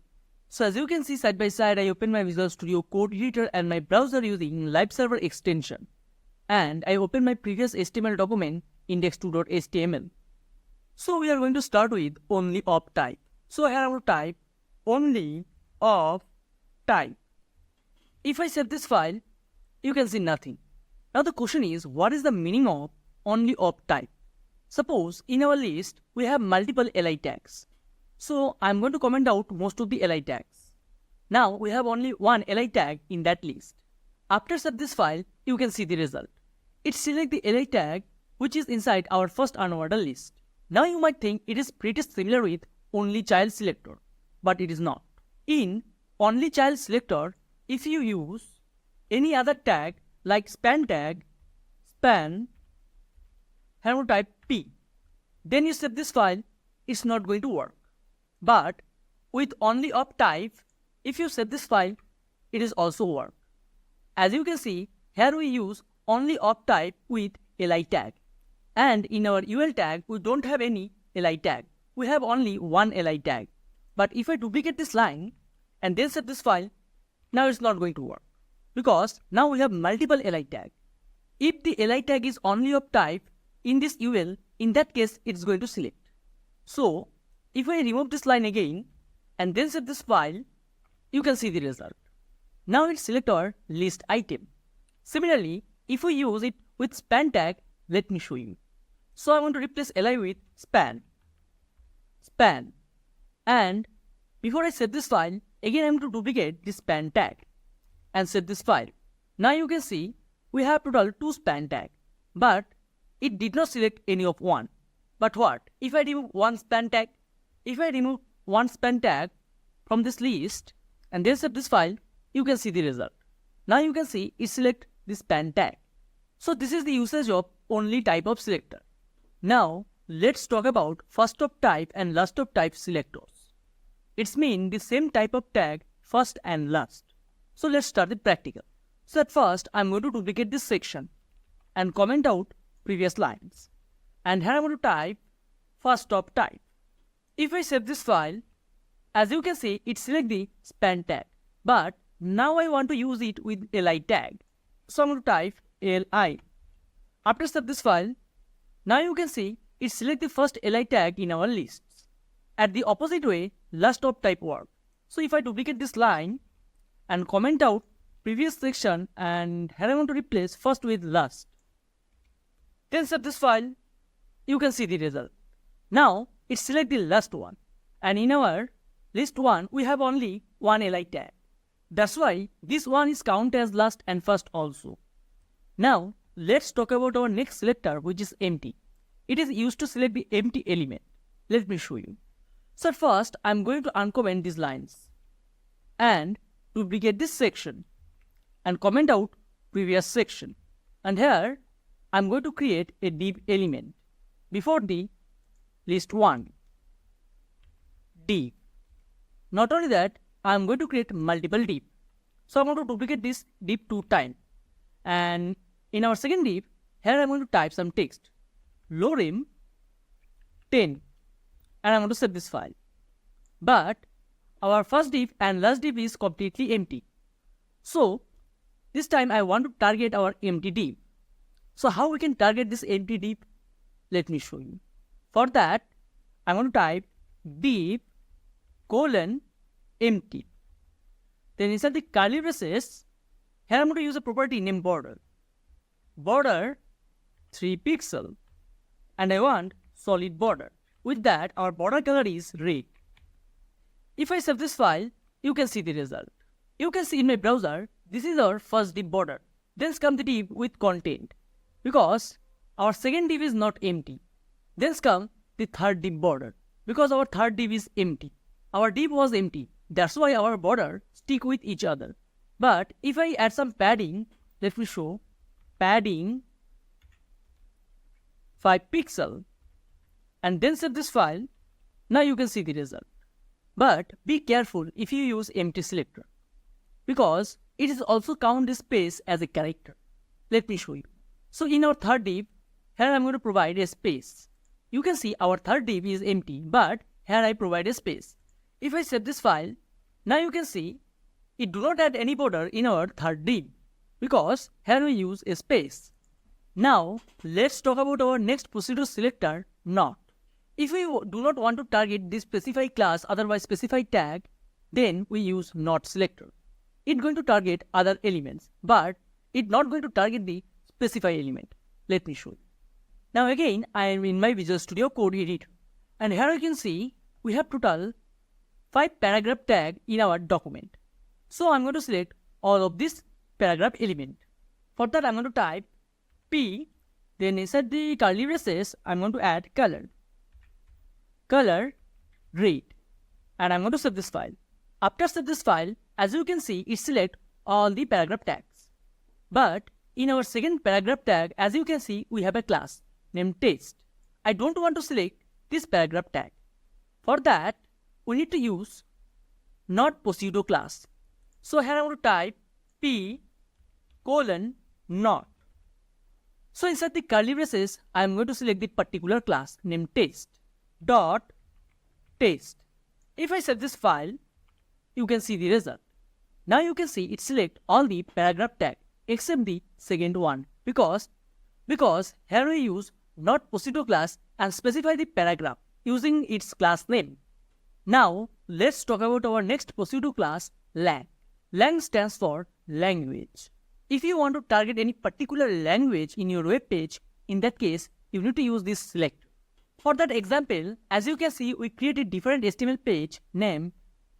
So as you can see side by side, I open my Visual Studio Code Editor and my browser using Live Server extension. And I open my previous HTML document index2.html. So we are going to start with only of type. So here I will type only of type. If I save this file, you can see nothing. Now the question is, what is the meaning of only of type? Suppose in our list, we have multiple li tags. So I'm going to comment out most of the li tags. Now we have only one li tag in that list. After save this file, you can see the result. It selects the li tag which is inside our first unordered list. Now you might think it is pretty similar with only child selector, but it is not. In only child selector, if you use any other tag like span tag, span, here we type p, then you save this file, it's not going to work. But with only of type, if you save this file, it is also work. As you can see, here we use only of type with li tag. And in our ul tag, we don't have any li tag. We have only one li tag. But if I duplicate this line and then save this file, now it's not going to work. Because now we have multiple li tag. If the li tag is only of type in this ul, in that case, it's going to select. So if I remove this line again and then save this file, you can see the result. Now it select our list item. Similarly, if we use it with span tag, let me show you. So I want to replace li with span. And before I save this file, again I am to duplicate this span tag and save this file. Now you can see we have total 2 span tag, but it did not select any of one. But what if I remove one span tag? If I remove one span tag from this list and then save this file, you can see the result. Now you can see it select this span tag. So this is the usage of only type of selector. Now let's talk about first of type and last of type selectors. It's mean the same type of tag first and last. So let's start the practical. So at first I'm going to duplicate this section and comment out previous lines. And here I'm going to type first of type. If I save this file, as you can see, it selects the span tag. But now I want to use it with li tag. So I'm going to type li. After save this file, now you can see it selects the first li tag in our lists. At the opposite way, last of type work. So if I duplicate this line and comment out previous section, and here I want to replace first with last. Then save this file, you can see the result. Now it selects the last one, and in our list 1 we have only one li tag. That's why this one is counted as last and first also. Now let's talk about our next selector, which is empty. It is used to select the empty element. Let me show you. So first I'm going to uncomment these lines and duplicate this section and comment out previous section. And here I'm going to create a div element before the list 1 div. Not only that, I'm going to create multiple div. So I'm going to duplicate this div 2 times. And in our second div, here I'm going to type some text. Lorem 10. And I'm going to save this file. But our first div and last div is completely empty. So this time I want to target our empty div. So how we can target this empty div? Let me show you. For that, I'm going to type div :empty. Then inside the curly braces, here I'm going to use a property named border. Border 3 pixel, and I want solid border. With that, our border color is red. If I save this file, you can see the result. You can see in my browser, this is our first div border. Then comes the div with content, because our second div is not empty. Then comes the third div border, because our third div is empty. Our div was empty. That's why our border stick with each other. But if I add some padding, let me show. Padding 5 pixel, and then save this file. Now you can see the result. But be careful if you use empty selector, because it is also count this space as a character. Let me show you. So in our third div, here I'm going to provide a space. You can see our third div is empty, but here I provide a space. If I save this file, now you can see it do not add any border in our third div, because here we use a space. Now let's talk about our next procedure selector, not. If we do not want to target this specified class, otherwise specified tag, then we use not selector. It's going to target other elements, but it's not going to target the specified element. Let me show you. Now again, I am in my Visual Studio Code editor, and here you can see we have total 5 paragraph tag in our document. So I'm going to select all of this paragraph element. For that I'm going to type P, then inside the curly braces I'm going to add color red, and I'm going to save this file. After save this file, as you can see, it select all the paragraph tags. But in our second paragraph tag, as you can see, we have a class named test. I don't want to select this paragraph tag. For that, we need to use not pseudo-class. So here I'm going to type P: not. So inside the curly braces, I am going to select the particular class named test. Test. If I save this file, you can see the result. Now you can see it select all the paragraph tag except the second one, because here we use not pseudo-class and specify the paragraph using its class name. Now let's talk about our next pseudo-class, lang. Lang stands for language. If you want to target any particular language in your web page, in that case you need to use this selector. For that example, as you can see, we created different HTML page named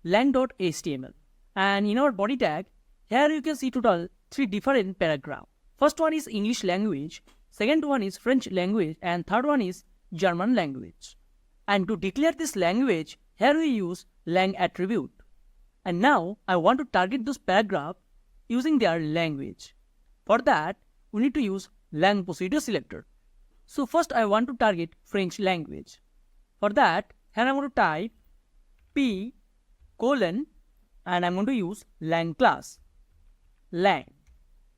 lang.html, and in our body tag, here you can see total 3 different paragraphs. First one is English language, second one is French language, and third one is German language. And to declare this language, here we use lang attribute. And now I want to target those paragraphs using their language. For that, we need to use lang procedure selector. So first I want to target French language. For that, here I'm going to type P: and I'm going to use lang class, lang.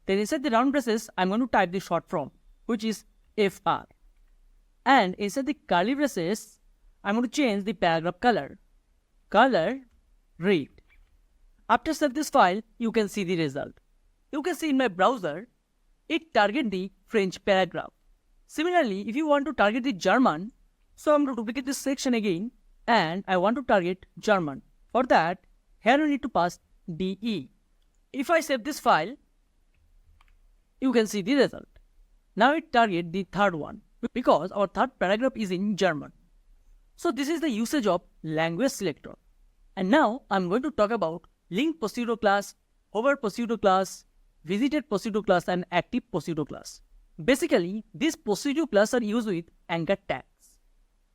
Then inside the round braces, I'm going to type the short form, which is FR. And inside the curly braces, I'm going to change the paragraph color. Color red. After save this file, you can see the result. You can see in my browser, it target the French paragraph. Similarly, if you want to target the German, so I'm going to duplicate this section again and I want to target German. For that, here we need to pass DE. If I save this file, you can see the result. Now it target the third one because our third paragraph is in German. So this is the usage of language selector. And now I'm going to talk about link pseudo-class, hover pseudo-class, visited pseudo-class and active pseudo-class. Basically, these pseudo-class are used with anchor tags.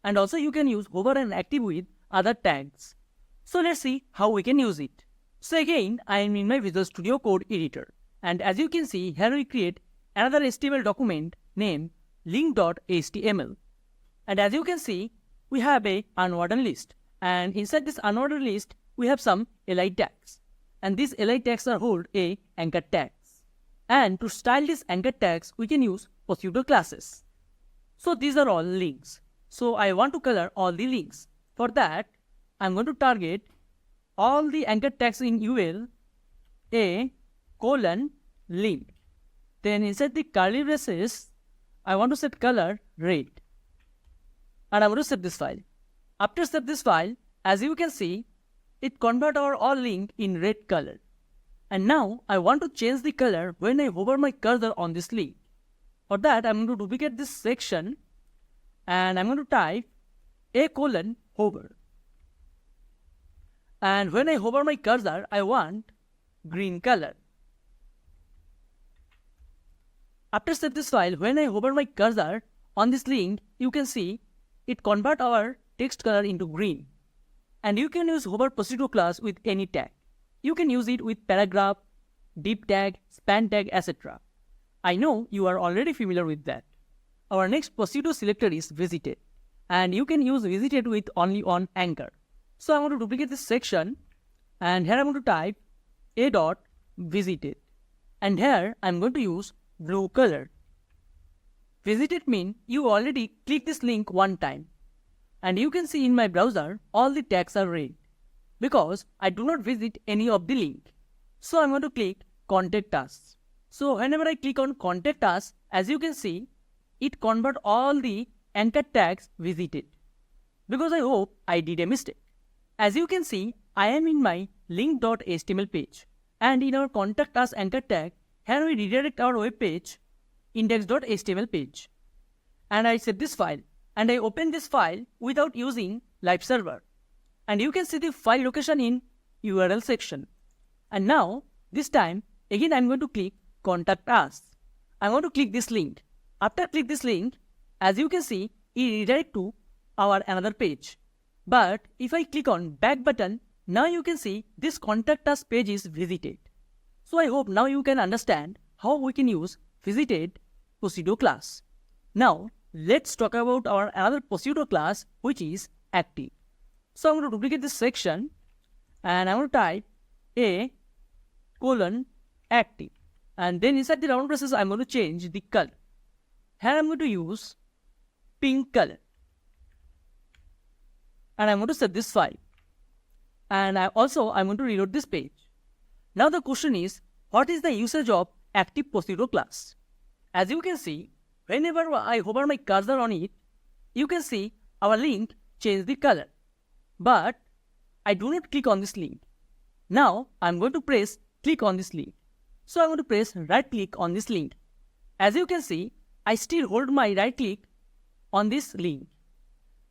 And also you can use hover and active with other tags. So let's see how we can use it. So again, I am in my Visual Studio Code editor. And as you can see, here we create another HTML document named link.html. And as you can see, we have a unordered list. And inside this unordered list, we have some li tags. And these li tags are hold a anchor tags. And to style these anchor tags, we can use pseudo-classes. So these are all links. So I want to color all the links. For that, I'm going to target all the anchor tags in UL a:link. Then inside the curly braces, I want to set color red. And I'm going to save this file. After save this file, as you can see, it convert our all link in red color. And now I want to change the color when I hover my cursor on this link. For that, I'm going to duplicate this section and I'm going to type a:hover. And when I hover my cursor, I want green color. After save this file, when I hover my cursor on this link, you can see it convert our text color into green. And you can use hover pseudo-class with any tag. You can use it with paragraph, div tag, span tag, etc. I know you are already familiar with that. Our next pseudo-selector is visited. And you can use visited with only on anchor. So I'm going to duplicate this section and here I'm going to type a.visited. And here I'm going to use blue color. Visited means you already click this link one time. And you can see in my browser, all the tags are red because I do not visit any of the link. So I'm going to click contact us. So whenever I click on contact us, as you can see, it convert all the anchor tags visited. Because I hope I did a mistake. As you can see, I am in my link.html page. And in our contact us anchor tag, here we redirect our web page, index.html page. And I set this file. And I open this file without using live server. And you can see the file location in URL section. And now, this time, again I'm going to click contact us. I'm going to click this link. After click this link, as you can see, it redirect to our another page. But if I click on back button, now you can see this contact us page is visited. So I hope now you can understand how we can use visited pseudo-class. Now, let's talk about our another pseudo-class which is active. So I'm going to duplicate this section and I'm going to type a:active. And then inside the round braces, I'm going to change the color. Here I'm going to use pink color. And I'm going to save this file. And I'm going to reload this page. Now the question is, what is the usage of active pseudo-class? As you can see, whenever I hover my cursor on it, you can see our link change the color. But I do not click on this link. Now I'm going to press click on this link. So I'm going to press right click on this link. As you can see, I still hold my right click on this link.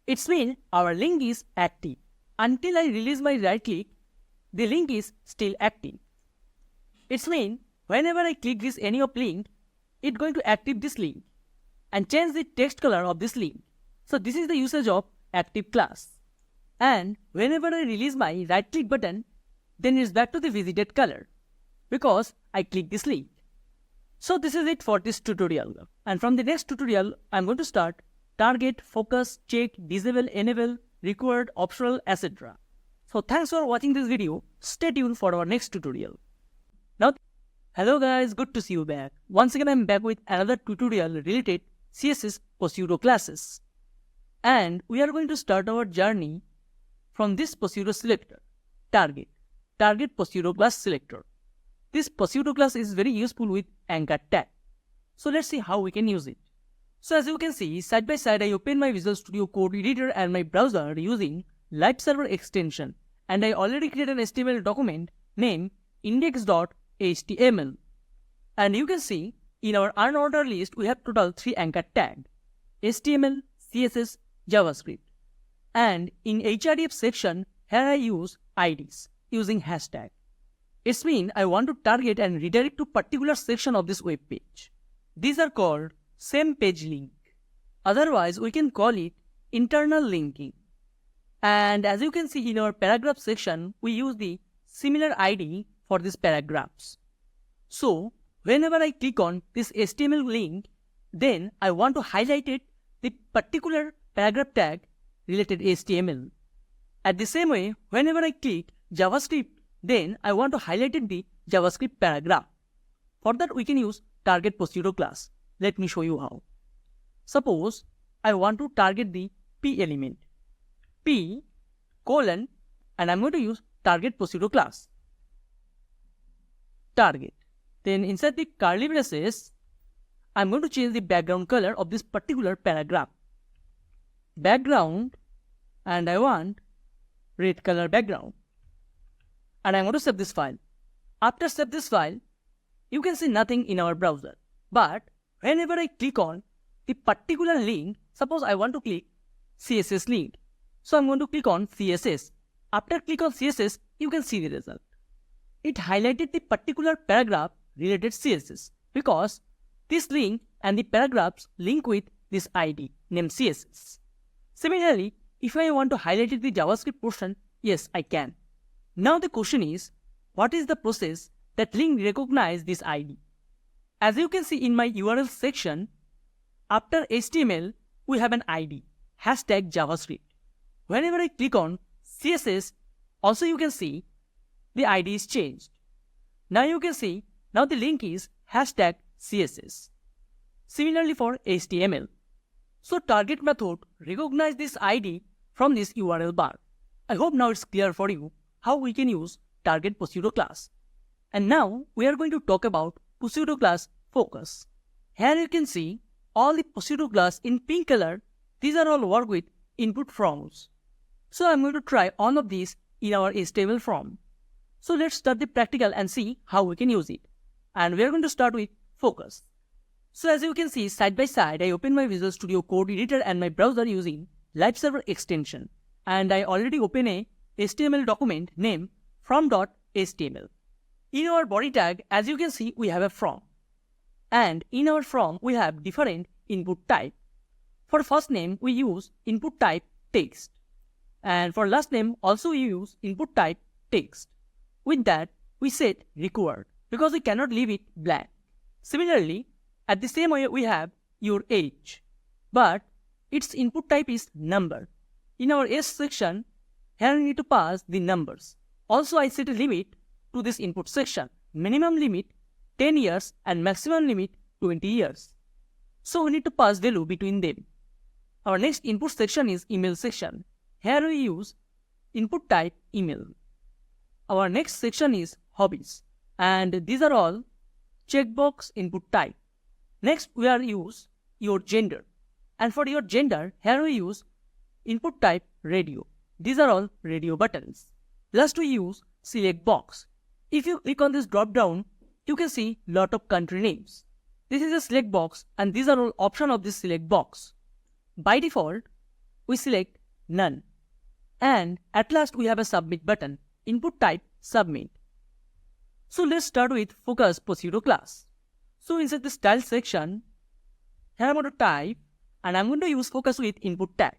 It means our link is active. Until I release my right click, the link is still active. It means whenever I click this any of link, it's going to active this link and change the text color of this link. So this is the usage of active class. And whenever I release my right click button, then it's back to the visited color because I click this link. So this is it for this tutorial. And from the next tutorial, I'm going to start target, focus, check, disable, enable, required, optional, etc. So thanks for watching this video. Stay tuned for our next tutorial. Now, hello guys, good to see you back. Once again, I'm back with another tutorial related CSS Pseudo-Classes. And we are going to start our journey from this pseudo selector, target pseudo class selector. This pseudo class is very useful with anchor tag. So let's see how we can use it. So as you can see, side by side I open my Visual Studio Code editor and my browser using live server extension, and I already created an HTML document named index.html. And you can see in our unordered list we have total 3 anchor tags: HTML, CSS, JavaScript. And in href section, here I use IDs using hashtag. It means I want to target and redirect to particular section of this web page. These are called same page link. Otherwise, we can call it internal linking. And as you can see in our paragraph section, we use the similar ID for these paragraphs. So whenever I click on this HTML link, then I want to highlight it, the particular paragraph tag related HTML. At the same way, whenever I click JavaScript, then I want to highlight it the JavaScript paragraph. For that we can use target pseudo class. Let me show you how. Suppose I want to target the P element. P : and I'm going to use target pseudo class. Target. Then inside the curly braces, I'm going to change the background color of this particular paragraph. Background, and I want red color background. And I'm going to save this file. After save this file, you can see nothing in our browser. But whenever I click on the particular link, suppose I want to click CSS link. So I'm going to click on CSS. After click on CSS, you can see the result. It highlighted the particular paragraph related CSS because this link and the paragraphs link with this ID named CSS. Similarly, if I want to highlight the JavaScript portion, yes, I can. Now the question is, what is the process that link recognize this ID? As you can see in my URL section, after HTML, we have an ID, hashtag JavaScript. Whenever I click on CSS, also you can see the ID is changed. Now you can see, now the link is hashtag CSS. Similarly for HTML. So target method recognize this ID from this URL bar. I hope now it's clear for you how we can use target pseudo class. And now we are going to talk about pseudo class focus. Here you can see all the pseudo class in pink color. These are all work with input forms. So I'm going to try all of these in our HTML form. So let's start the practical and see how we can use it. And we are going to start with focus. So as you can see, side by side, I open my Visual Studio Code editor and my browser using live server extension. And I already open a HTML document named from.html. In our body tag, as you can see, we have a from. And in our from, we have different input type. For first name, we use input type text. And for last name, also we use input type text. With that, we set required because we cannot leave it blank. Similarly, at the same way, we have your age, but its input type is number. In our age section, here we need to pass the numbers. Also, I set a limit to this input section. Minimum limit 10 years and maximum limit 20 years. So we need to pass value between them. Our next input section is email section. Here we use input type email. Our next section is hobbies, and these are all checkbox input type. Next, we are use your gender, and for your gender, here we use input type radio. These are all radio buttons. Last, we use select box. If you click on this drop down, you can see lot of country names. This is a select box, and these are all option of this select box. By default, we select none. And at last, we have a submit button. Input type submit. So let's start with focus pseudo class. So inside the style section, here I'm going to type, and I'm going to use focus with input tag.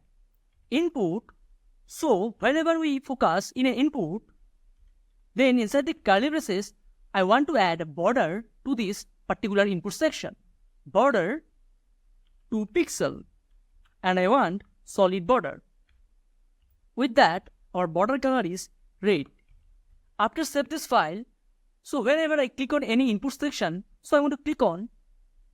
Input. So whenever we focus in an input, then inside the curly braces, I want to add a border to this particular input section. Border 2 pixel, and I want solid border. With that, our border color is red. After save this file, so whenever I click on any input section, so I want to click on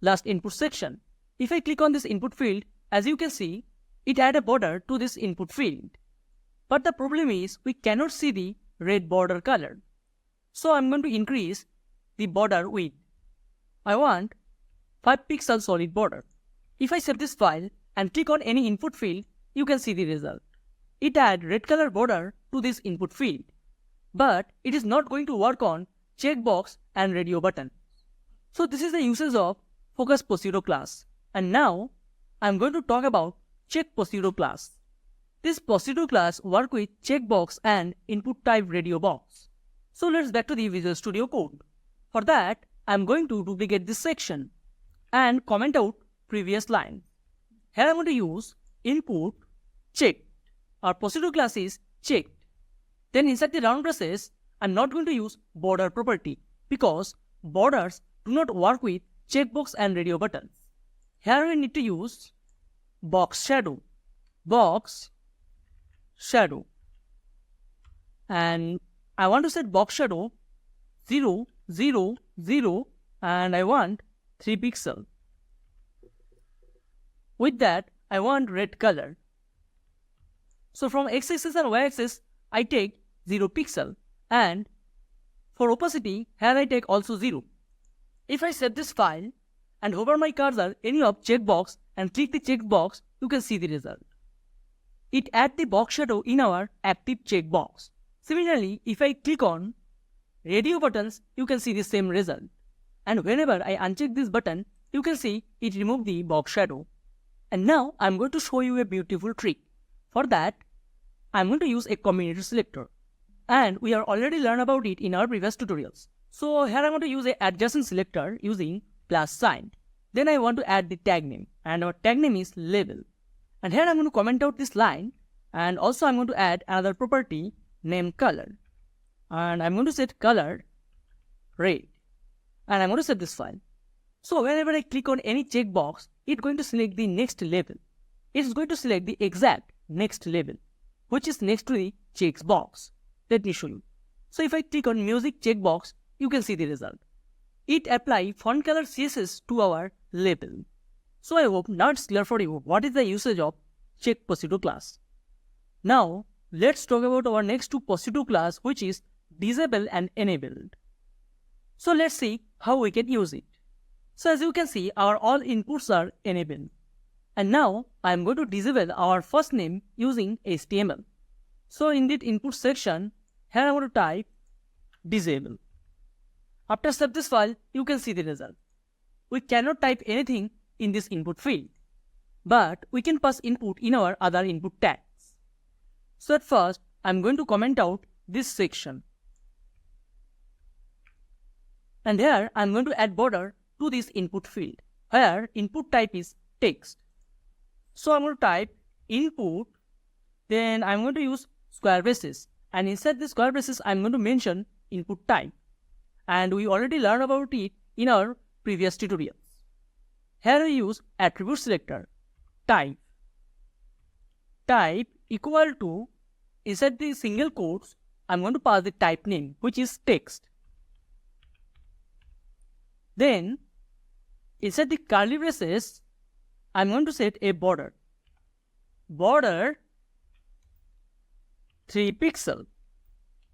last input section. If I click on this input field, as you can see, it add a border to this input field. But the problem is we cannot see the red border color. So I'm going to increase the border width. I want 5 pixel solid border. If I save this file and click on any input field, you can see the result. It add red color border to this input field. But it is not going to work on checkbox and radio button. So this is the usage of focus pseudo class. And now I'm going to talk about check pseudo class. This pseudo class work with checkbox and input type radio box. So let's back to the Visual Studio Code. For that, I'm going to duplicate this section and comment out previous line. Here I'm going to use input checked. Our pseudo class is checked. Then inside the round braces, I'm not going to use border property because borders do not work with checkbox and radio buttons. Here we need to use box shadow. Box shadow. And I want to set box shadow 0, 0, 0 and I want 3 pixel. With that, I want red color. So from x-axis and y-axis, I take 0 pixel and for opacity, here I take also 0. If I save this file and hover my cursor any of checkbox and click the checkbox, you can see the result. It adds the box shadow in our active checkbox. Similarly, if I click on radio buttons, you can see the same result. And whenever I uncheck this button, you can see it removes the box shadow. And now I'm going to show you a beautiful trick. For that, I'm going to use a combinator selector. And we are already learned about it in our previous tutorials. So here I'm going to use an adjacent selector using plus sign. Then I want to add the tag name and our tag name is label. And here I'm going to comment out this line and also I'm going to add another property named color. And I'm going to set color red. And I'm going to set this file. So whenever I click on any checkbox, it's going to select the next label. It's going to select the exact next label, which is next to the checkbox. Let me show you. So if I click on music checkbox, you can see the result. It applies font color CSS to our label. So I hope now it's clear for you what is the usage of check pseudo class. Now let's talk about our next two pseudo class, which is disable and enabled. So let's see how we can use it. So as you can see, our all inputs are enabled. And now I am going to disable our first name using HTML. So in the input section, here I want to type disable. After save this file, you can see the result. We cannot type anything in this input field, but we can pass input in our other input tags. So at first, I am going to comment out this section. And here I am going to add border to this input field, where input type is text. So I'm going to type input, then I'm going to use square braces, and inside the square braces I'm going to mention input type. And we already learned about it in our previous tutorials. Here we use attribute selector, type equal to, inside the single quotes, I'm going to pass the type name, which is text. Then inside the curly braces, I'm going to set a border. Border 3 pixel.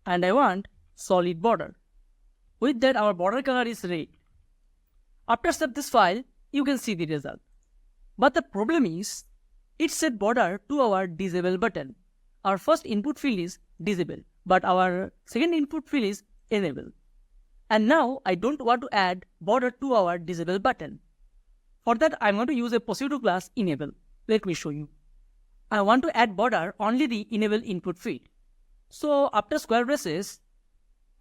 And I want solid border. With that, our border color is red. After save this file, you can see the result. But the problem is, it set border to our disable button. Our first input field is disable, but our second input field is enable. And now I don't want to add border to our disable button. For that, I'm going to use a pseudo class enable. Let me show you. I want to add border only the enable input field. So after square braces,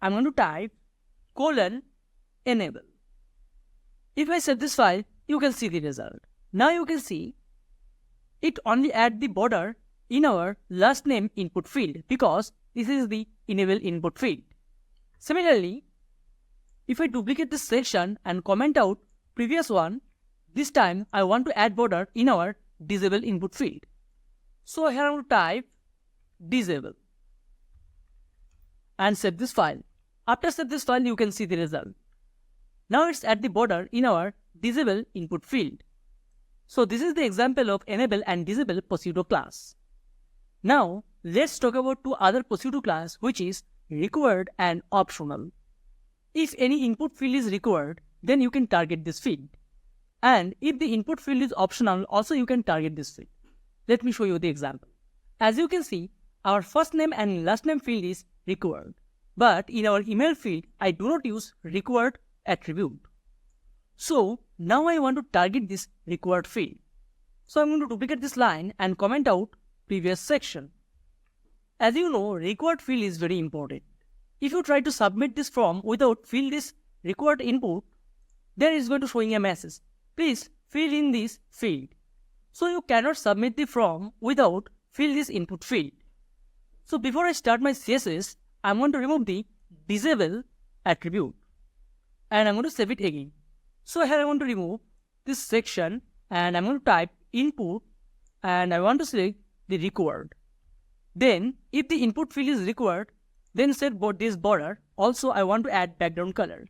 I'm going to type :enable. If I save this file, you can see the result. Now you can see it only add the border in our last name input field because this is the enable input field. Similarly, if I duplicate this section and comment out previous one, this time I want to add border in our disable input field. So here I will type disable and save this file. After save this file, you can see the result. Now it's at the border in our disable input field. So this is the example of enable and disable pseudo-class. Now let's talk about two other pseudo-class, which is required and optional. If any input field is required, then you can target this field. And if the input field is optional, also you can target this field. Let me show you the example. As you can see, our first name and last name field is required. But in our email field, I do not use required attribute. So now I want to target this required field. So I'm going to duplicate this line and comment out previous section. As you know, required field is very important. If you try to submit this form without fill this required input, then it's going to showing a message. Please fill in this field. So you cannot submit the form without fill this input field. So before I start my CSS, I'm going to remove the disable attribute. And I'm going to save it again. So here I want to remove this section and I'm going to type input and I want to select the required. Then if the input field is required, then set this border. Also I want to add background color.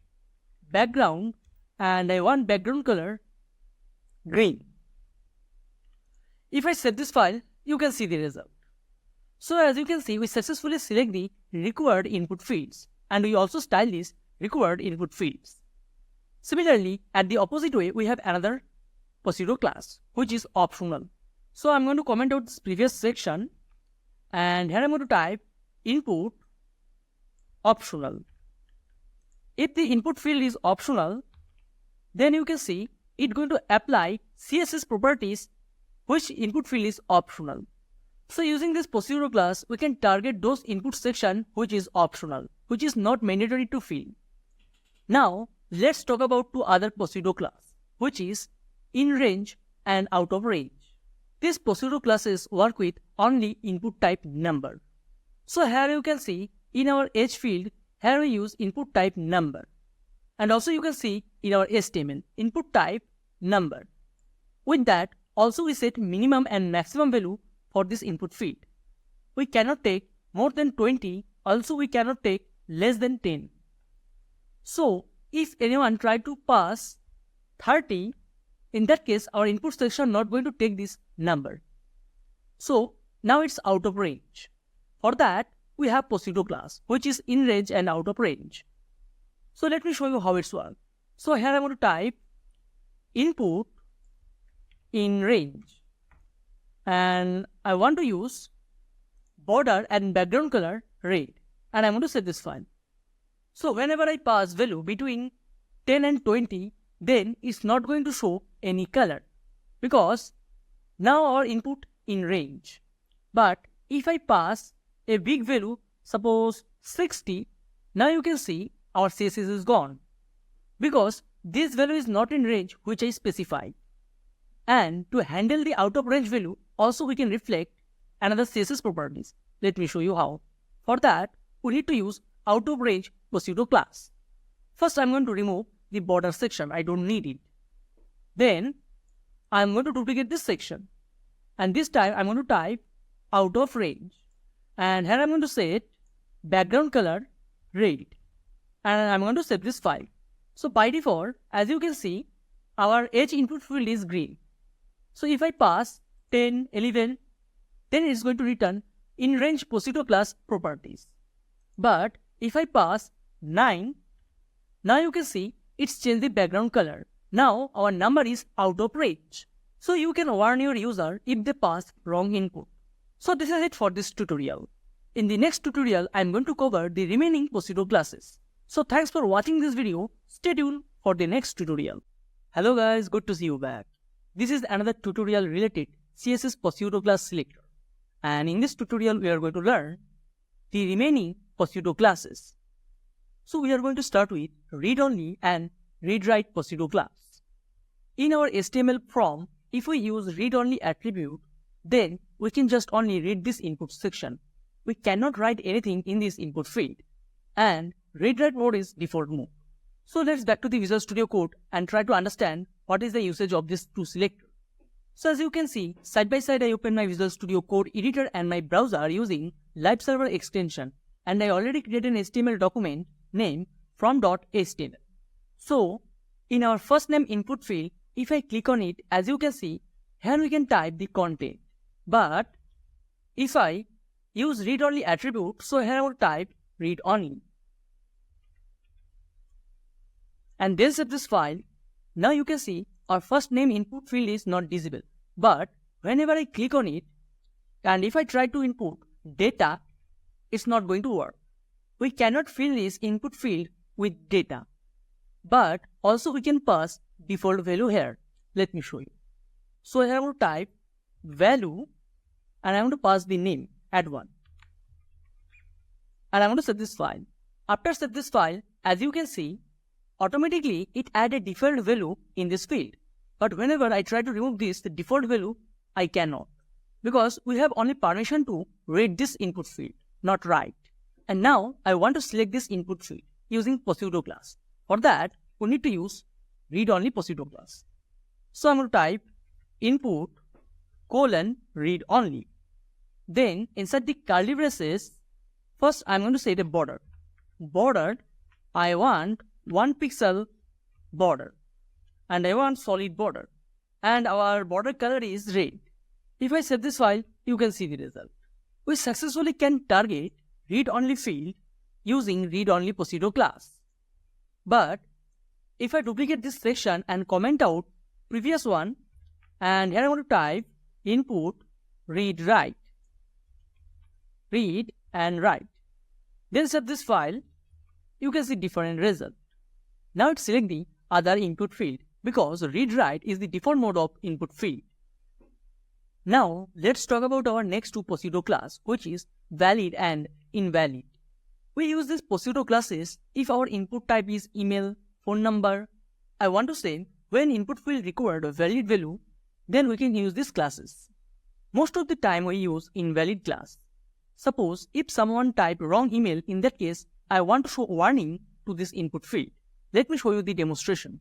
Background, and I want background color green. If I save this file, you can see the result. So as you can see, we successfully select the required input fields and we also style these required input fields. Similarly, at the opposite way, we have another pseudo class, which is optional. So I'm going to comment out this previous section and here I'm going to type input optional. If the input field is optional, then you can see it's going to apply CSS properties which input field is optional. So using this pseudo class, we can target those input section which is optional, which is not mandatory to fill. Now let's talk about two other pseudo class, which is in range and out of range. These pseudo classes work with only input type number. So here you can see in our H field, here we use input type number. And also you can see in our HTML, input type number. With that, also we set minimum and maximum value for this input field. We cannot take more than 20, also we cannot take less than 10. So if anyone try to pass 30, in that case our input section not going to take this number. So now it's out of range. For that, we have pseudo class, which is in range and out of range. So let me show you how it's works. So here I'm going to type input in range and I want to use border and background color red and I'm going to set this file. So whenever I pass value between 10 and 20, then it's not going to show any color because now our input in range. But if I pass a big value, suppose 60, now you can see our CSS is gone because this value is not in range which I specified. And to handle the out of range value, also we can reflect another CSS properties. Let me show you how. For that, we need to use out of range pseudo class. First, I'm going to remove the border section. I don't need it. Then, I'm going to duplicate this section. And this time, I'm going to type out of range. And here I'm going to set background color red. And I'm going to save this file. So by default, as you can see, our H input field is green. So if I pass 10, 11, then it's going to return in range pseudo class properties. But if I pass 9, now you can see it's changed the background color. Now our number is out of range. So you can warn your user if they pass wrong input. So this is it for this tutorial. In the next tutorial, I am going to cover the remaining pseudo classes. So thanks for watching this video. Stay tuned for the next tutorial. Hello guys, good to see you back. This is another tutorial related CSS Pseudo Class Selector. And in this tutorial, we are going to learn the remaining pseudo classes. So we are going to start with read-only and read-write pseudo class. In our HTML form, if we use read-only attribute, then we can just only read this input section. We cannot write anything in this input field. And read-write mode is default mode. So let's back to the Visual Studio Code and try to understand what is the usage of this two selector. So as you can see, side by side I open my Visual Studio Code editor and my browser using live server extension, and I already created an HTML document named from.html. So in our first name input field, if I click on it, as you can see, here we can type the content. But if I use read only attribute, so here I will type read only. And then save this file. Now you can see our first name input field is not visible. But whenever I click on it, and if I try to input data, it's not going to work. We cannot fill this input field with data. But also we can pass default value here. Let me show you. So here I will type value and I want to pass the name, add one. And I want to save this file. After save this file, as you can see, automatically it add a default value in this field. But whenever I try to remove this, the default value, I cannot. Because we have only permission to read this input field, not write. And now I want to select this input field using pseudo-class. For that, we need to use read only pseudo-class. So I'm going to type input :read only. Then inside the curly braces, first I'm going to set a border. Border, I want 1 pixel border. And I want solid border. And our border color is red. If I save this file, you can see the result. We successfully can target read only field using read only pseudo-class. But if I duplicate this section and comment out previous one, and here I want to type input read write. Read and write. Then save this file, you can see different result. Now it's select the other input field because read write is the default mode of input field. Now let's talk about our next two pseudo-class, which is valid and invalid. We use these pseudo-classes if our input type is email, phone number. I want to say when input field required a valid value, then we can use these classes. Most of the time we use invalid class. Suppose if someone type wrong email, in that case, I want to show warning to this input field. Let me show you the demonstration.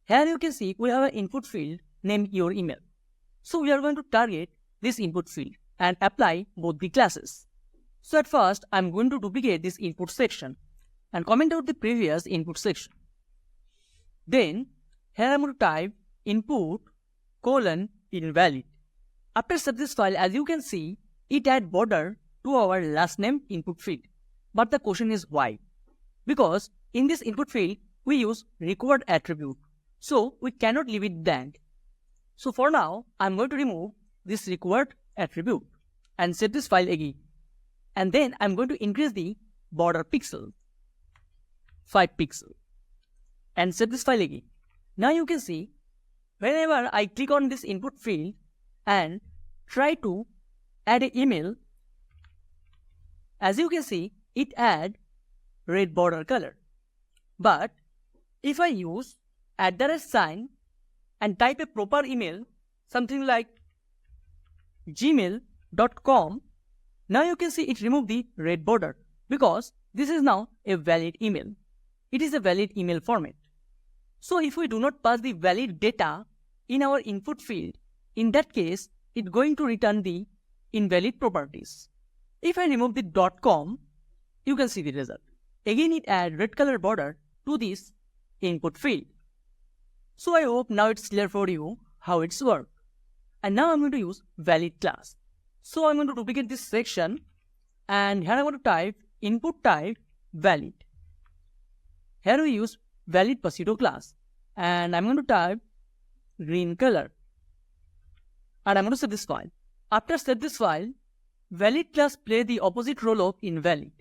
Here you can see we have an input field named your email. So we are going to target this input field and apply both the classes. So at first, I'm going to duplicate this input section and comment out the previous input section. Then here I'm going to type input :invalid. After save this file, as you can see, it add border to our last name input field. But the question is why? Because in this input field, we use required attribute. So we cannot leave it blank. So for now, I'm going to remove this required attribute and save this file again. And then I'm going to increase the border pixel, 5 pixel, and save this file again. Now you can see, whenever I click on this input field and try to add an email, as you can see, it add red border color. But if I use @ and type a proper email, something like gmail.com, now you can see it removed the red border because this is now a valid email. It is a valid email format. So if we do not pass the valid data in our input field, in that case, it's going to return the invalid properties. If I remove the .com, you can see the result. Again, it adds red color border to this input field. So I hope now it's clear for you how it's work. And now I'm going to use valid class. So I'm going to duplicate this section and here I'm going to type input type valid. Here we use valid pseudo-class and I'm going to type green color. And I'm going to save this file. After save this file, valid class play the opposite role of invalid.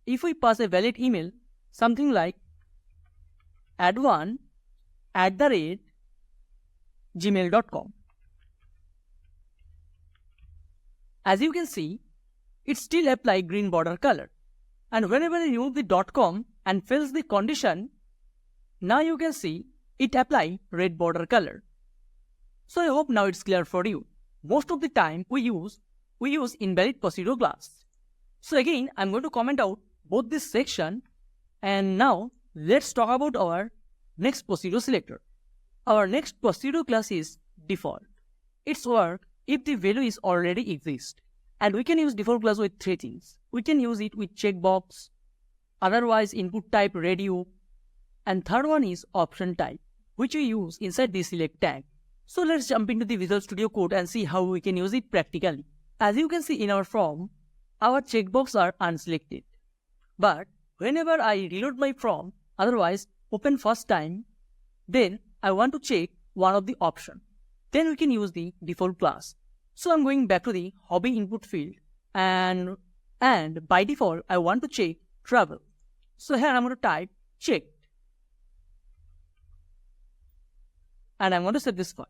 If we pass a valid email, something like @gmail.com. As you can see, it still applies green border color. And whenever I remove the .com and fills the condition, now you can see it apply red border color. So I hope now it's clear for you. Most of the time we use invalid pseudo-class. So again, I'm going to comment out both this section and now let's talk about our next pseudo selector. Our next pseudo class is default. It's work if the value is already exist. And we can use default class with 3 things. We can use it with checkbox, otherwise input type radio, and third one is option type. which we use inside the select tag. So let's jump into the Visual Studio Code and see how we can use it practically. As you can see in our form, our checkboxes are unselected. But whenever I reload my form, otherwise open first time, then I want to check one of the options. Then we can use the default class. So I'm going back to the hobby input field and by default I want to check travel. So here I'm going to type checked. And I'm going to save this file.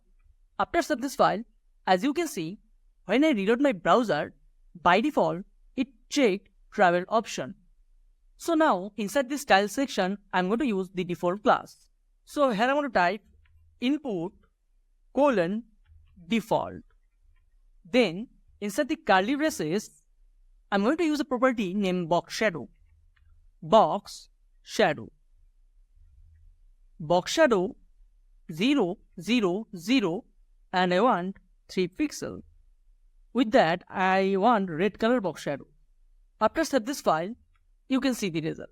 After save this file, as you can see, when I reload my browser, by default it checked travel option. So now inside this style section, I'm going to use the default class. So here I'm going to type input : default. Then inside the curly braces, I'm going to use a property named box shadow. Box shadow 0, 0, 0, and I want 3 pixels. With that, I want red color box shadow. After save this file, you can see the result.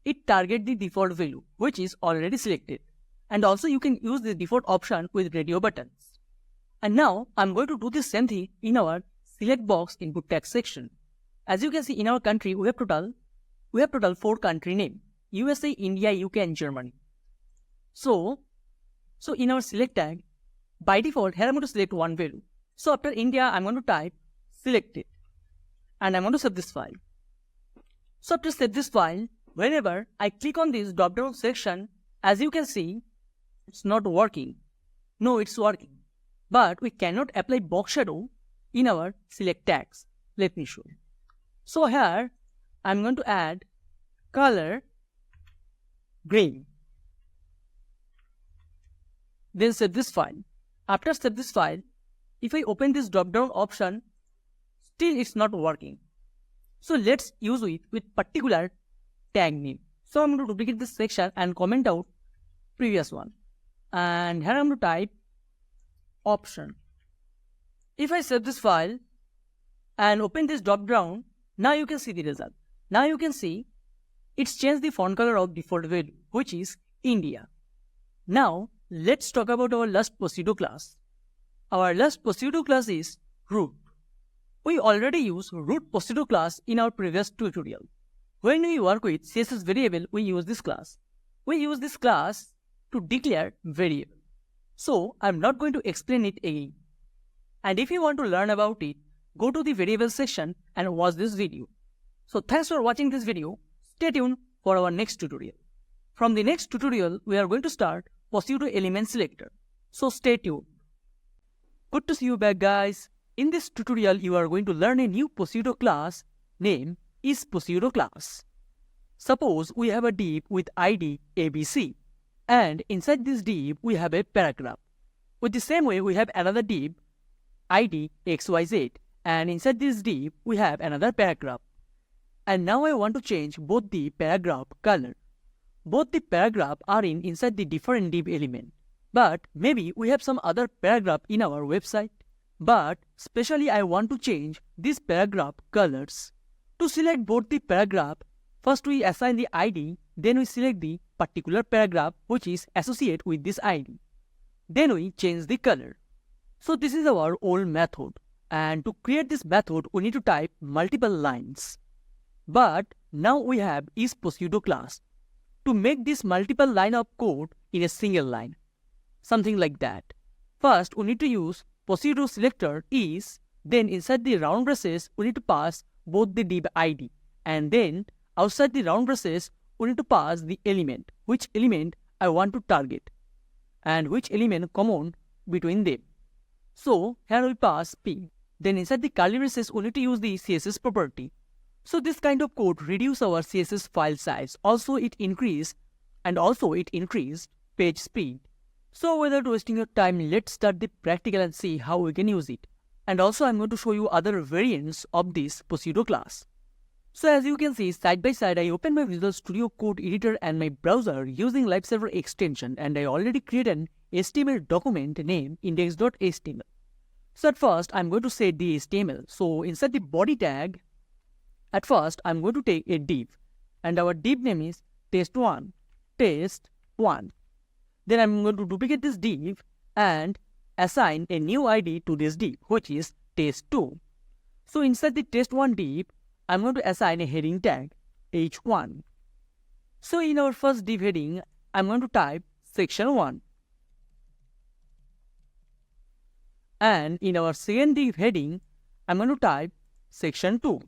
It targets the default value, which is already selected. And also you can use the default option with radio buttons. And now I'm going to do the same thing in our select box input text section. As you can see in our country, we have total 4 country name: USA, India, UK, and Germany. So in our select tag, by default, here I'm going to select one value. So after India, I'm going to type selected. And I'm going to save this file. So after save this file, whenever I click on this drop down section, as you can see, it's not working. No, it's working. But we cannot apply box shadow in our select tags. Let me show you. So here, I'm going to add color green. Then save this file. After save this file, if I open this drop down option, still it's not working. So let's use it with particular tag name. So I'm going to duplicate this section and comment out previous one. And here I'm going to type option. If I save this file and open this drop down, now you can see the result. Now you can see it's changed the font color of default value, which is India. Now let's talk about our last pseudo class. Our last pseudo class is root. We already used root pseudo class in our previous tutorial. When we work with CSS variable, we use this class. We use this class to declare variable. So I'm not going to explain it again. And if you want to learn about it, go to the variable section and watch this video. So thanks for watching this video. Stay tuned for our next tutorial. From the next tutorial, we are going to start Pseudo Element Selector. So stay tuned. Good to see you back, guys. In this tutorial, you are going to learn a new pseudo class named is Pseudo-Class. Suppose we have a div with ID ABC, and inside this div we have a paragraph. With the same way, we have another div ID XYZ, and inside this div we have another paragraph. And now I want to change both the paragraph color. Both the paragraph are inside the different div element. But maybe we have some other paragraph in our website. But specially I want to change these paragraph colors. To select both the paragraph, first we assign the ID, then we select the particular paragraph which is associated with this ID. Then we change the color. So this is our old method, and to create this method we need to type multiple lines. But now we have is pseudo class to make this multiple line of code in a single line. Something like that. First we need to use pseudo selector is, then inside the round braces we need to pass both the div ID, and then outside the round braces we need to pass the element, which element I want to target and which element common between them. So here we pass P. Then inside the curly braces we need to use the CSS property. So this kind of code reduce our CSS file size. Also it increased page speed. So without wasting your time, let's start the practical and see how we can use it. And also I'm going to show you other variants of this pseudo class. So as you can see, side by side I open my Visual Studio Code editor and my browser using Liveserver extension, and I already created an HTML document named index.html. So at first I'm going to set the HTML. So inside the body tag, at first I'm going to take a div, and our div name is test1. Then I'm going to duplicate this div and assign a new ID to this div, which is test2. So inside the test1 div, I'm going to assign a heading tag h1. So in our first div heading, I'm going to type section 1. And in our second div heading, I'm going to type section 2.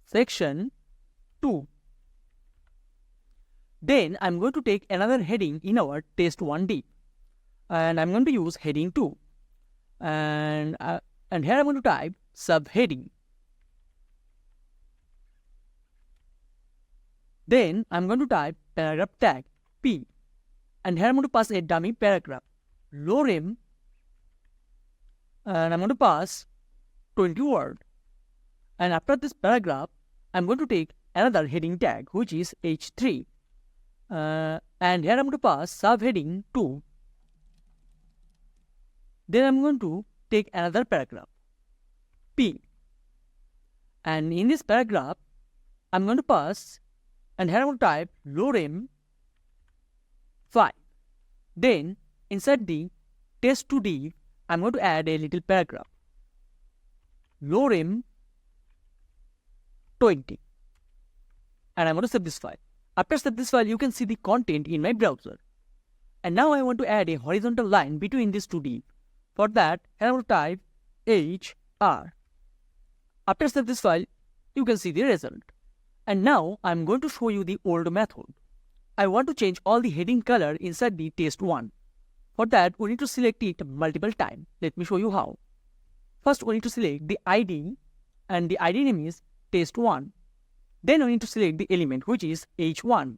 Section 2. Then I'm going to take another heading in our test1 div. And I'm going to use heading 2. And here I'm going to type subheading. Then I'm going to type paragraph tag P. And here I'm going to pass a dummy paragraph, lorem, and I'm going to pass 20 words. And after this paragraph, I'm going to take another heading tag, which is h3. And here I'm going to pass subheading 2. Then I'm going to take another paragraph, P. And in this paragraph, I'm going to pass, and here I'm going to type lorem 5. Then inside the test2 div, I'm going to add a little paragraph, lorem 20. And I'm going to save this file. After save this file, you can see the content in my browser. And now I want to add a horizontal line between these two divs. For that, I will type hr. After save this file, you can see the result. And now I'm going to show you the old method. I want to change all the heading color inside the test1. For that, we need to select it multiple times. Let me show you how. First, we need to select the ID, and the ID name is test1. Then we need to select the element, which is h1.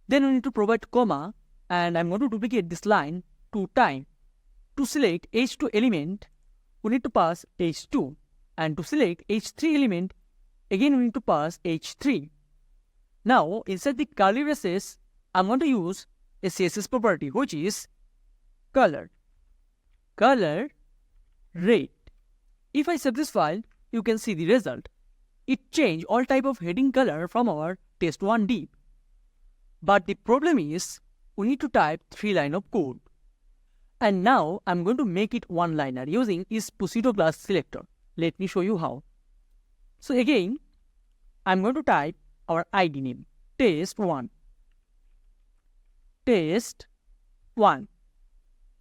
Then we need to provide comma, and I'm going to duplicate this line 2 times. To select h2 element, we need to pass h2. And to select h3 element, again we need to pass h3. Now, inside the curly braces, I'm going to use a CSS property, which is color. Color red. If I save this file, you can see the result. It changed all type of heading color from our test1 div. But the problem is, we need to type 3 lines of code. And now I'm going to make it one-liner using is Pseudo-Class selector. Let me show you how. So again, I'm going to type our ID name, test1. Test1.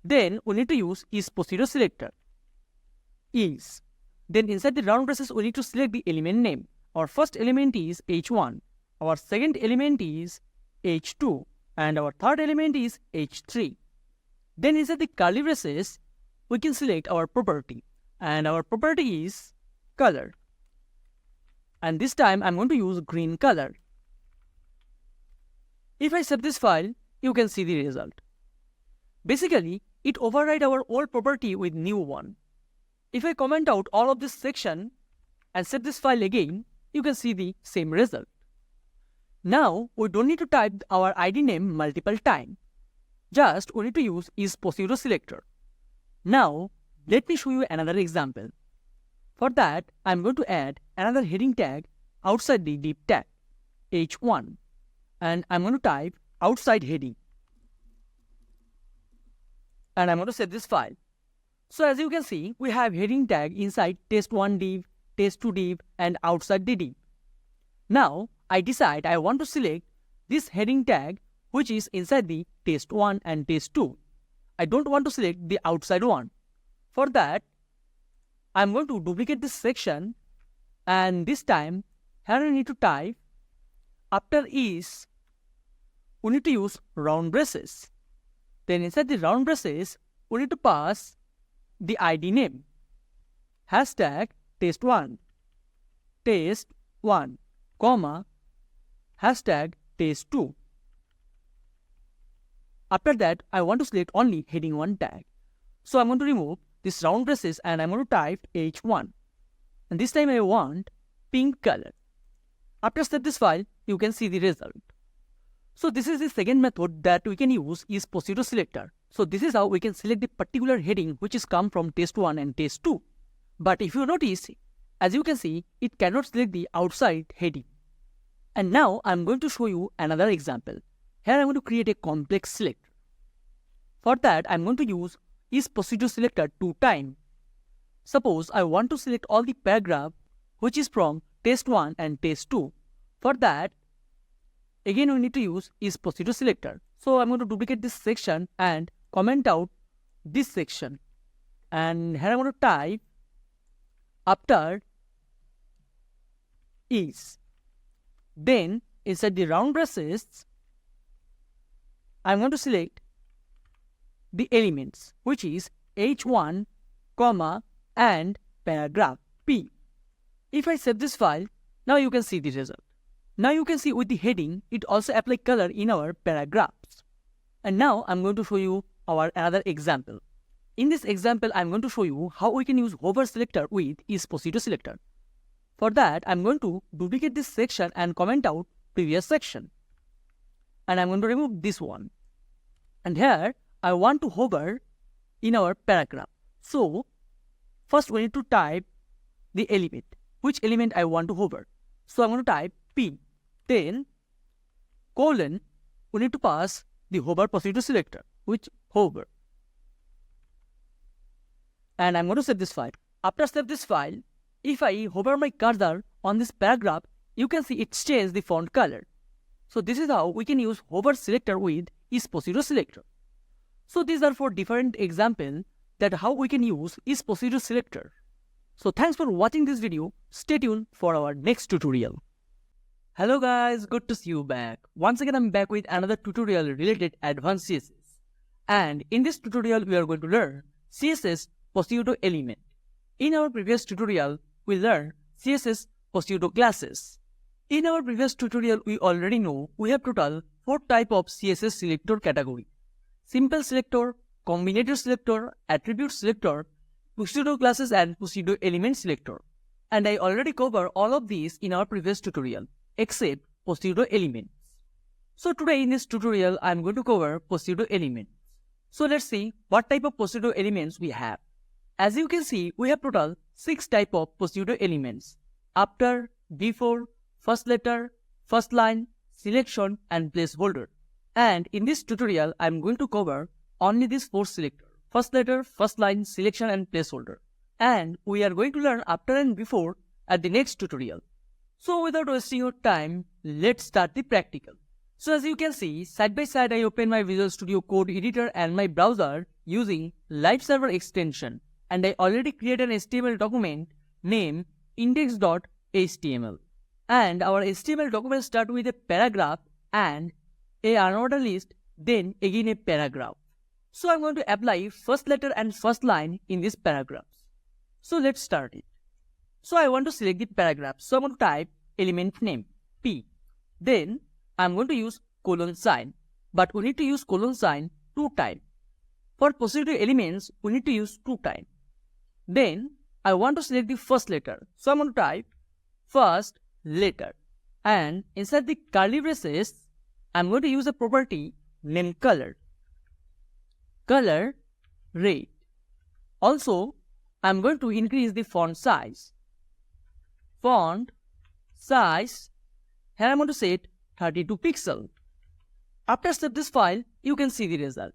Then we need to use is Pseudo-Selector. Is. Then inside the round braces, we need to select the element name. Our first element is h1. Our second element is h2. And our third element is h3. Then inside the curly braces, we can select our property. And our property is color. And this time I'm going to use green color. If I save this file, you can see the result. Basically, it overrides our old property with new one. If I comment out all of this section and save this file again, you can see the same result. Now, we don't need to type our ID name multiple times. Just we need to use is Pseudo-Selector. Now, let me show you another example. For that, I'm going to add another heading tag outside the div tag, h1. And I'm going to type outside heading. And I'm going to save this file. So as you can see, we have heading tag inside test1 div, test2 div, and outside the div. Now, I decide I want to select this heading tag which is inside the test1 and test2. I don't want to select the outside one. For that, I'm going to duplicate this section, and this time here I need to type after is, we need to use round braces. Then inside the round braces, we need to pass the ID name, hashtag test1, test1, comma, hashtag test2. After that, I want to select only heading 1 tag. So I'm going to remove this round braces and I'm going to type h1. And this time I want pink color. After save this file, you can see the result. So this is the second method that we can use is Pseudo-Selector. So this is how we can select the particular heading which is come from test1 and test2. But if you notice, as you can see, it cannot select the outside heading. And now I'm going to show you another example. Here I'm going to create a complex selector. For that, I'm going to use is_pseudo-selector 2 times. Suppose I want to select all the paragraph which is from test 1 and test 2. For that, again we need to use is_pseudo-selector. So I'm going to duplicate this section and comment out this section. And here I'm going to type after is. Then inside the round braces, I'm going to select the elements, which is h1, comma, and paragraph p. If I save this file, now you can see the result. Now you can see with the heading, it also applies color in our paragraphs. And now I'm going to show you our another example. In this example, I'm going to show you how we can use hover selector with is_pseudo-selector. For that, I'm going to duplicate this section and comment out previous section. And I'm going to remove this one. And here, I want to hover in our paragraph. So, first we need to type the element. Which element I want to hover. So, I'm going to type P. Then, colon, we need to pass the hover pseudo-selector, which hover. And I'm going to save this file. After save this file, if I hover my cursor on this paragraph, you can see it changes the font color. So this is how we can use hover selector with is_pseudo-selector. So these are 4 different examples that how we can use is_pseudo-selector. So thanks for watching this video. Stay tuned for our next tutorial. Hello guys, good to see you back. Once again I'm back with another tutorial related advanced CSS. And in this tutorial we are going to learn CSS Pseudo Element. In our previous tutorial, we learned CSS Pseudo-Classes. In our previous tutorial, we already know we have total 4 types of CSS selector category. Simple selector, combinator selector, attribute selector, pseudo-classes and pseudo-element selector. And I already covered all of these in our previous tutorial, except pseudo-elements. So today in this tutorial, I am going to cover pseudo-elements. So let's see what type of pseudo-elements we have. As you can see, we have total 6 types of pseudo-elements: after, before, first letter, first line, selection, and placeholder. And in this tutorial, I am going to cover only these 4 selectors: first letter, first line, selection, and placeholder. And we are going to learn after and before at the next tutorial. So without wasting your time, let's start the practical. So as you can see, side by side I open my Visual Studio Code editor and my browser using Live Server extension. And I already created an HTML document named index.html. And our HTML document starts with a paragraph and a unordered list, then again a paragraph. So I'm going to apply first letter and first line in these paragraphs. So let's start it. So I want to select the paragraph. So I'm going to type element name P. Then I'm going to use colon sign. But we need to use colon sign 2 times. For pseudo elements, we need to use 2 times. Then I want to select the first letter. So I'm going to type first letter. And inside the curly braces, I'm going to use a property named color. Color red. Also, I'm going to increase the font size. Font size, here I'm going to set 32 pixels. After save this file, you can see the result.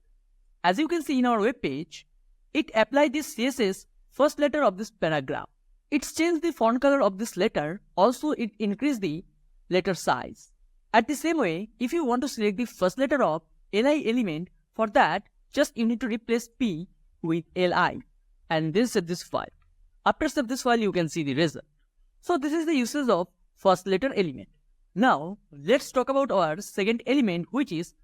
As you can see in our web page, it applied this CSS first letter of this paragraph. It's changed the font color of this letter. Also, it increased the letter size. At the same way, if you want to select the first letter of li element, for that, just you need to replace P with li. And then save this file. After save this file, you can see the result. So this is the usage of first letter element. Now, let's talk about our second element, which is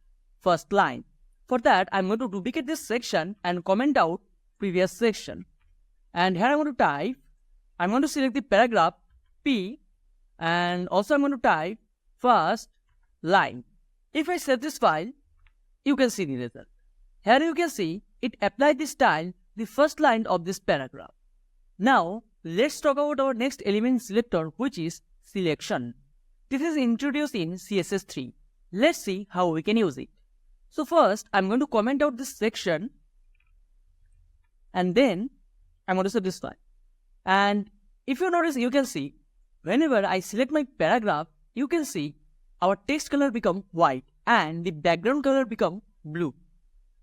first line. For that, I'm going to duplicate this section and comment out previous section. And here I'm going to select the paragraph P, and also I'm going to type first line. If I save this file, you can see the result. Here you can see it applied the style, the first line of this paragraph. Now, let's talk about our next element selector, which is selection. This is introduced in CSS 3. Let's see how we can use it. So first, I'm going to comment out this section, and then I'm going to save this file. And if you notice, you can see whenever I select my paragraph, you can see our text color become white and the background color become blue.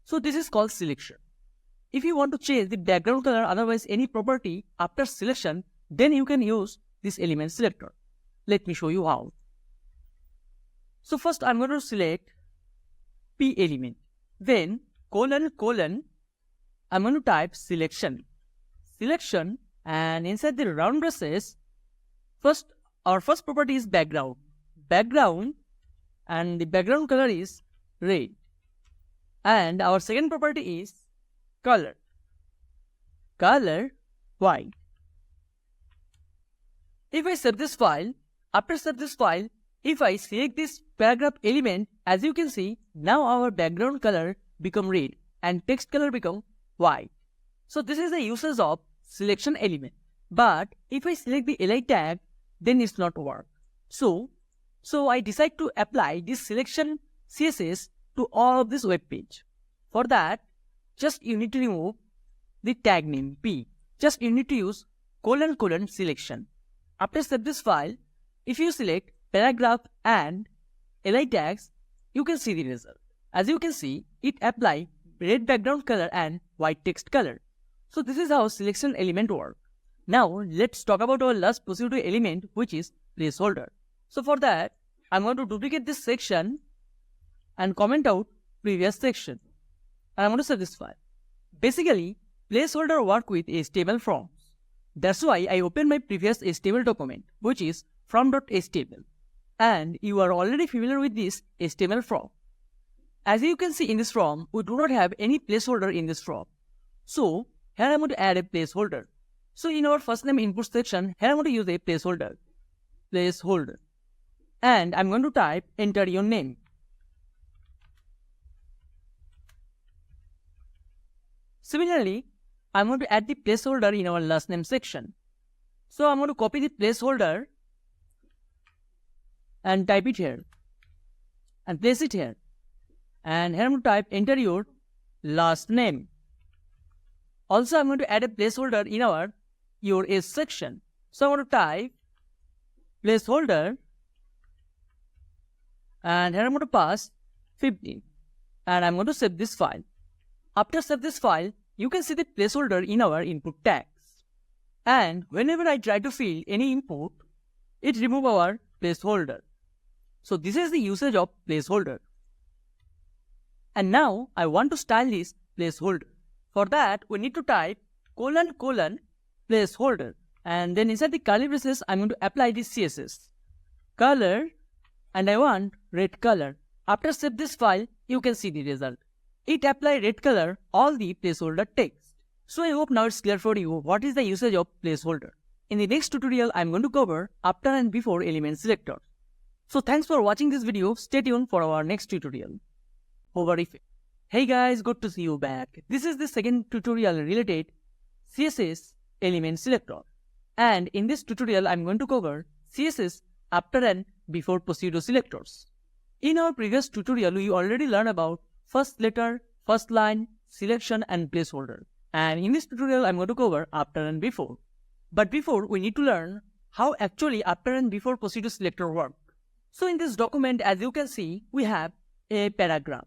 So this is called selection. If you want to change the background color, otherwise any property after selection, then you can use this element selector. Let me show you how. So first I'm going to select P element. Then colon, I'm going to type selection. And inside the round braces, our first property is background. And the background color is red. And our second property is color white. If I save this file, after save this file, if I select this paragraph element, as you can see, now our background color become red and text color become white. So this is the usage of selection element. But if I select the li tag, then it's not work. So I decide to apply this selection CSS to all of this web page. For that, just you need to remove the tag name P. Just you need to use colon selection. After save this file, if you select paragraph and li tags, you can see the result. As you can see, it apply red background color and white text color. So this is how selection element works. Now let's talk about our last pseudo element, which is placeholder. So for that, I'm going to duplicate this section and comment out previous section. And I'm going to save this file. Basically, placeholder work with HTML forms. That's why I open my previous HTML document, which is from.html. And you are already familiar with this HTML form. As you can see in this form, we do not have any placeholder in this form. So here I'm going to add a placeholder. So in our first name input section, here I'm going to use a placeholder. And I'm going to type enter your name. Similarly, I'm going to add the placeholder in our last name section. So I'm going to copy the placeholder and type it here and place it here. And here I'm going to type enter your last name. Also, I'm going to add a placeholder in our your age section. So I'm going to type placeholder and here I'm going to pass 15 and I'm going to save this file. After save this file, you can see the placeholder in our input tags. And whenever I try to fill any input, it removes our placeholder. So this is the usage of placeholder. And now I want to style this placeholder. For that, we need to type colon placeholder. And then inside the curly braces, I'm going to apply this CSS color and I want red color. After save this file, you can see the result. It applied red color all the placeholder text. So I hope now it's clear for you what is the usage of placeholder. In the next tutorial, I'm going to cover after and before element selector. So thanks for watching this video. Stay tuned for our next tutorial. Over effect. Hey guys, good to see you back. This is the second tutorial related CSS element selector. And in this tutorial, I'm going to cover CSS after and before pseudo selectors. In our previous tutorial, we already learned about first letter, first line, selection and placeholder. And in this tutorial, I'm going to cover after and before. But before, we need to learn how actually after and before pseudo selector work. So in this document, as you can see, we have a paragraph.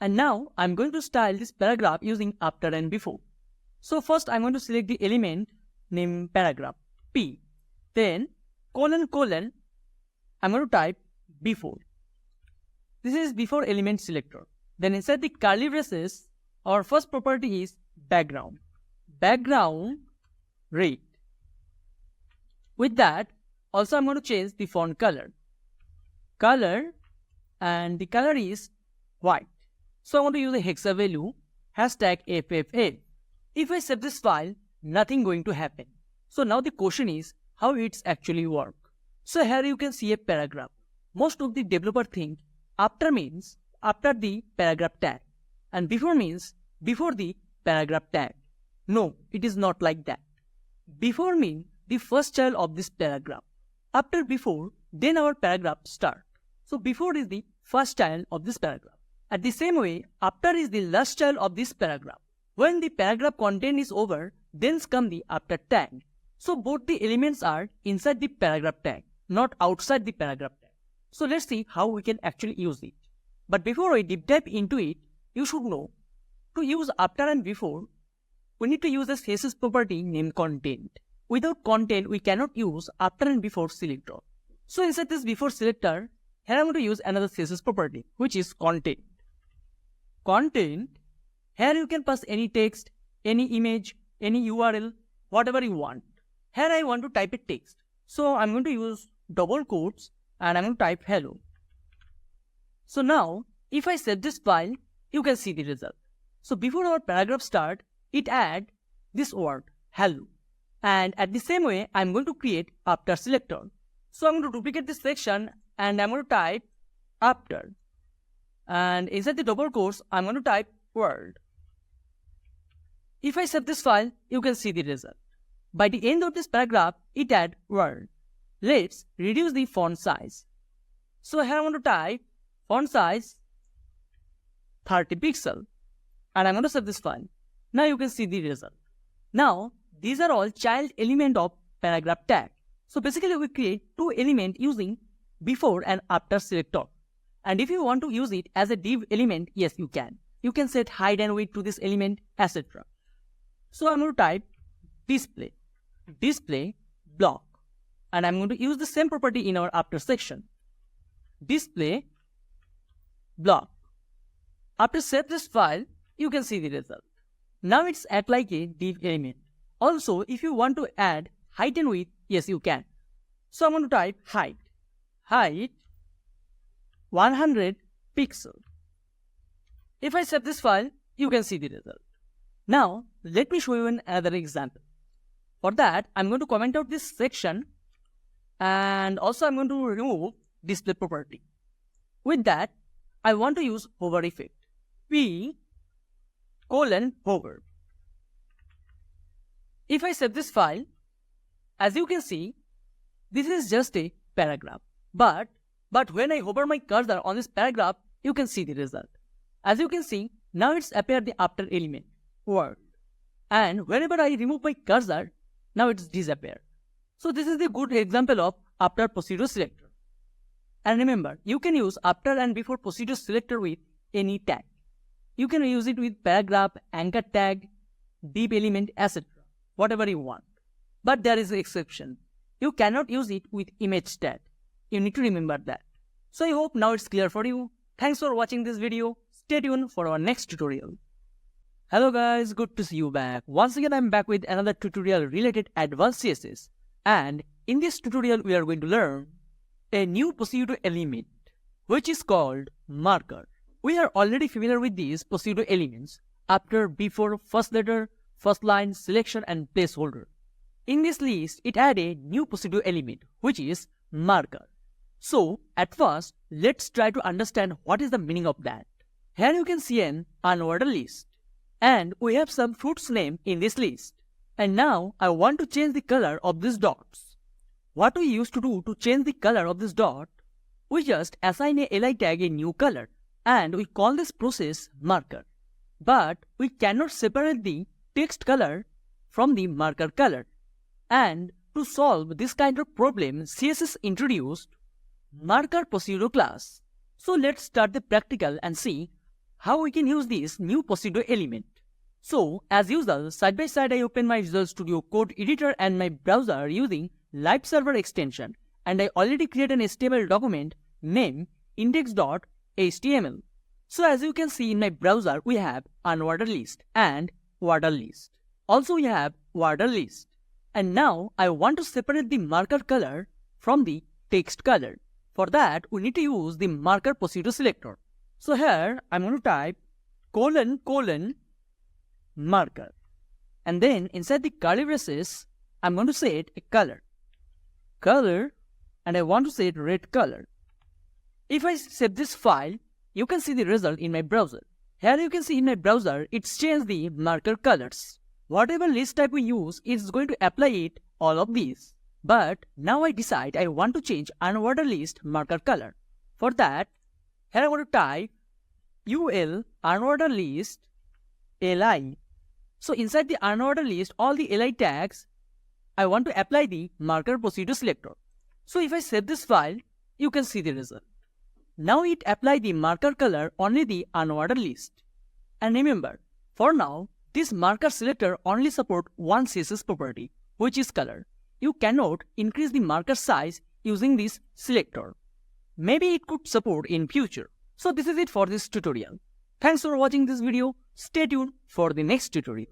And now I'm going to style this paragraph using after and before. So first I'm going to select the element named paragraph P. Then colon, I'm going to type before. This is before element selector. Then inside the curly braces, our first property is background. Background red. With that, also I'm going to change the font color. And the color is white. So I want to use a hexa value #FFA. If I save this file, nothing going to happen. So now the question is how it's actually work. So here you can see a paragraph. Most of the developer think after means after the paragraph tag and before means before the paragraph tag. No, it is not like that. Before means the first child of this paragraph. After before, then our paragraph start. So before is the first child of this paragraph. At the same way, after is the last child of this paragraph. When the paragraph content is over, then comes the after tag. So both the elements are inside the paragraph tag, not outside the paragraph tag. So let's see how we can actually use it. But before we deep dive into it, you should know to use after and before, we need to use a CSS property named content. Without content, we cannot use after and before selector. So inside this before selector, here I'm going to use another CSS property, which is content. Content, here you can pass any text, any image, any URL, whatever you want. Here I want to type a text. So I'm going to use double quotes and I'm going to type hello. So now, if I save this file, you can see the result. So before our paragraph start, it add this word hello. And at the same way, I'm going to create after selector. So I'm going to duplicate this section and I'm going to type after. And inside the double quotes, I'm going to type word. If I save this file, you can see the result. By the end of this paragraph, it add word. Let's reduce the font size. So here I'm going to type font size 30 pixel. And I'm going to save this file. Now you can see the result. Now, these are all child element of paragraph tag. So basically we create two elements using before and after selector. And if you want to use it as a div element, yes, you can. You can set height and width to this element, etc. So I'm going to type display block. And I'm going to use the same property in our after section. Display block. After save this file, you can see the result. Now it's act like a div element. Also, if you want to add height and width, yes, you can. So I'm going to type height 100 pixel. If I save this file, you can see the result. Now, let me show you another example. For that, I'm going to comment out this section and also I'm going to remove display property. With that, I want to use hover effect. P:/hover. If I save this file, as you can see, this is just a paragraph. But when I hover my cursor on this paragraph, you can see the result. As you can see, now it's appeared the after element, word. And whenever I remove my cursor, now it's disappeared. So this is a good example of after pseudo selector. And remember, you can use after and before pseudo selector with any tag. You can use it with paragraph, anchor tag, div element, etc. Whatever you want. But there is an exception. You cannot use it with image tag. You need to remember that. So I hope now it's clear for you. Thanks for watching this video. Stay tuned for our next tutorial. Hello guys, good to see you back. Once again I'm back with another tutorial related advanced CSS. And in this tutorial we are going to learn a new pseudo element which is called marker. We are already familiar with these pseudo elements after, before, first letter, first line, selection and placeholder. In this list, it added a new pseudo element which is marker. So at first, let's try to understand what is the meaning of that. Here you can see an unordered list and we have some fruits name in this list. And now I want to change the color of these dots. What we used to do to change the color of this dot, we just assign a li tag a new color and we call this process marker. But we cannot separate the text color from the marker color. And to solve this kind of problem, CSS introduced marker pseudo class. So let's start the practical and see how we can use this new pseudo element. So as usual, side by side I open my Visual Studio Code editor and my browser using live server extension, and I already created an HTML document named index.html. So as you can see in my browser, we have unordered list and ordered list. Also we have ordered list. And now I want to separate the marker color from the text color. For that, we need to use the marker pseudo selector. So here I'm going to type : marker. And then inside the curly braces, I'm going to set a color, and I want to set red color. If I save this file, you can see the result in my browser. Here you can see in my browser, it's changed the marker colors. Whatever list type we use, it's going to apply it all of these. But now I decide I want to change unordered list marker color. For that, here I want to type ul unordered list li. So inside the unordered list, all the li tags, I want to apply the marker pseudo selector. So if I save this file, you can see the result. Now it applies the marker color only the unordered list. And remember, For now, this marker selector only supports one CSS property, which is color. You cannot increase the marker size using this selector. Maybe it could support in future. So this is it for this tutorial. Thanks for watching this video. Stay tuned for the next tutorial.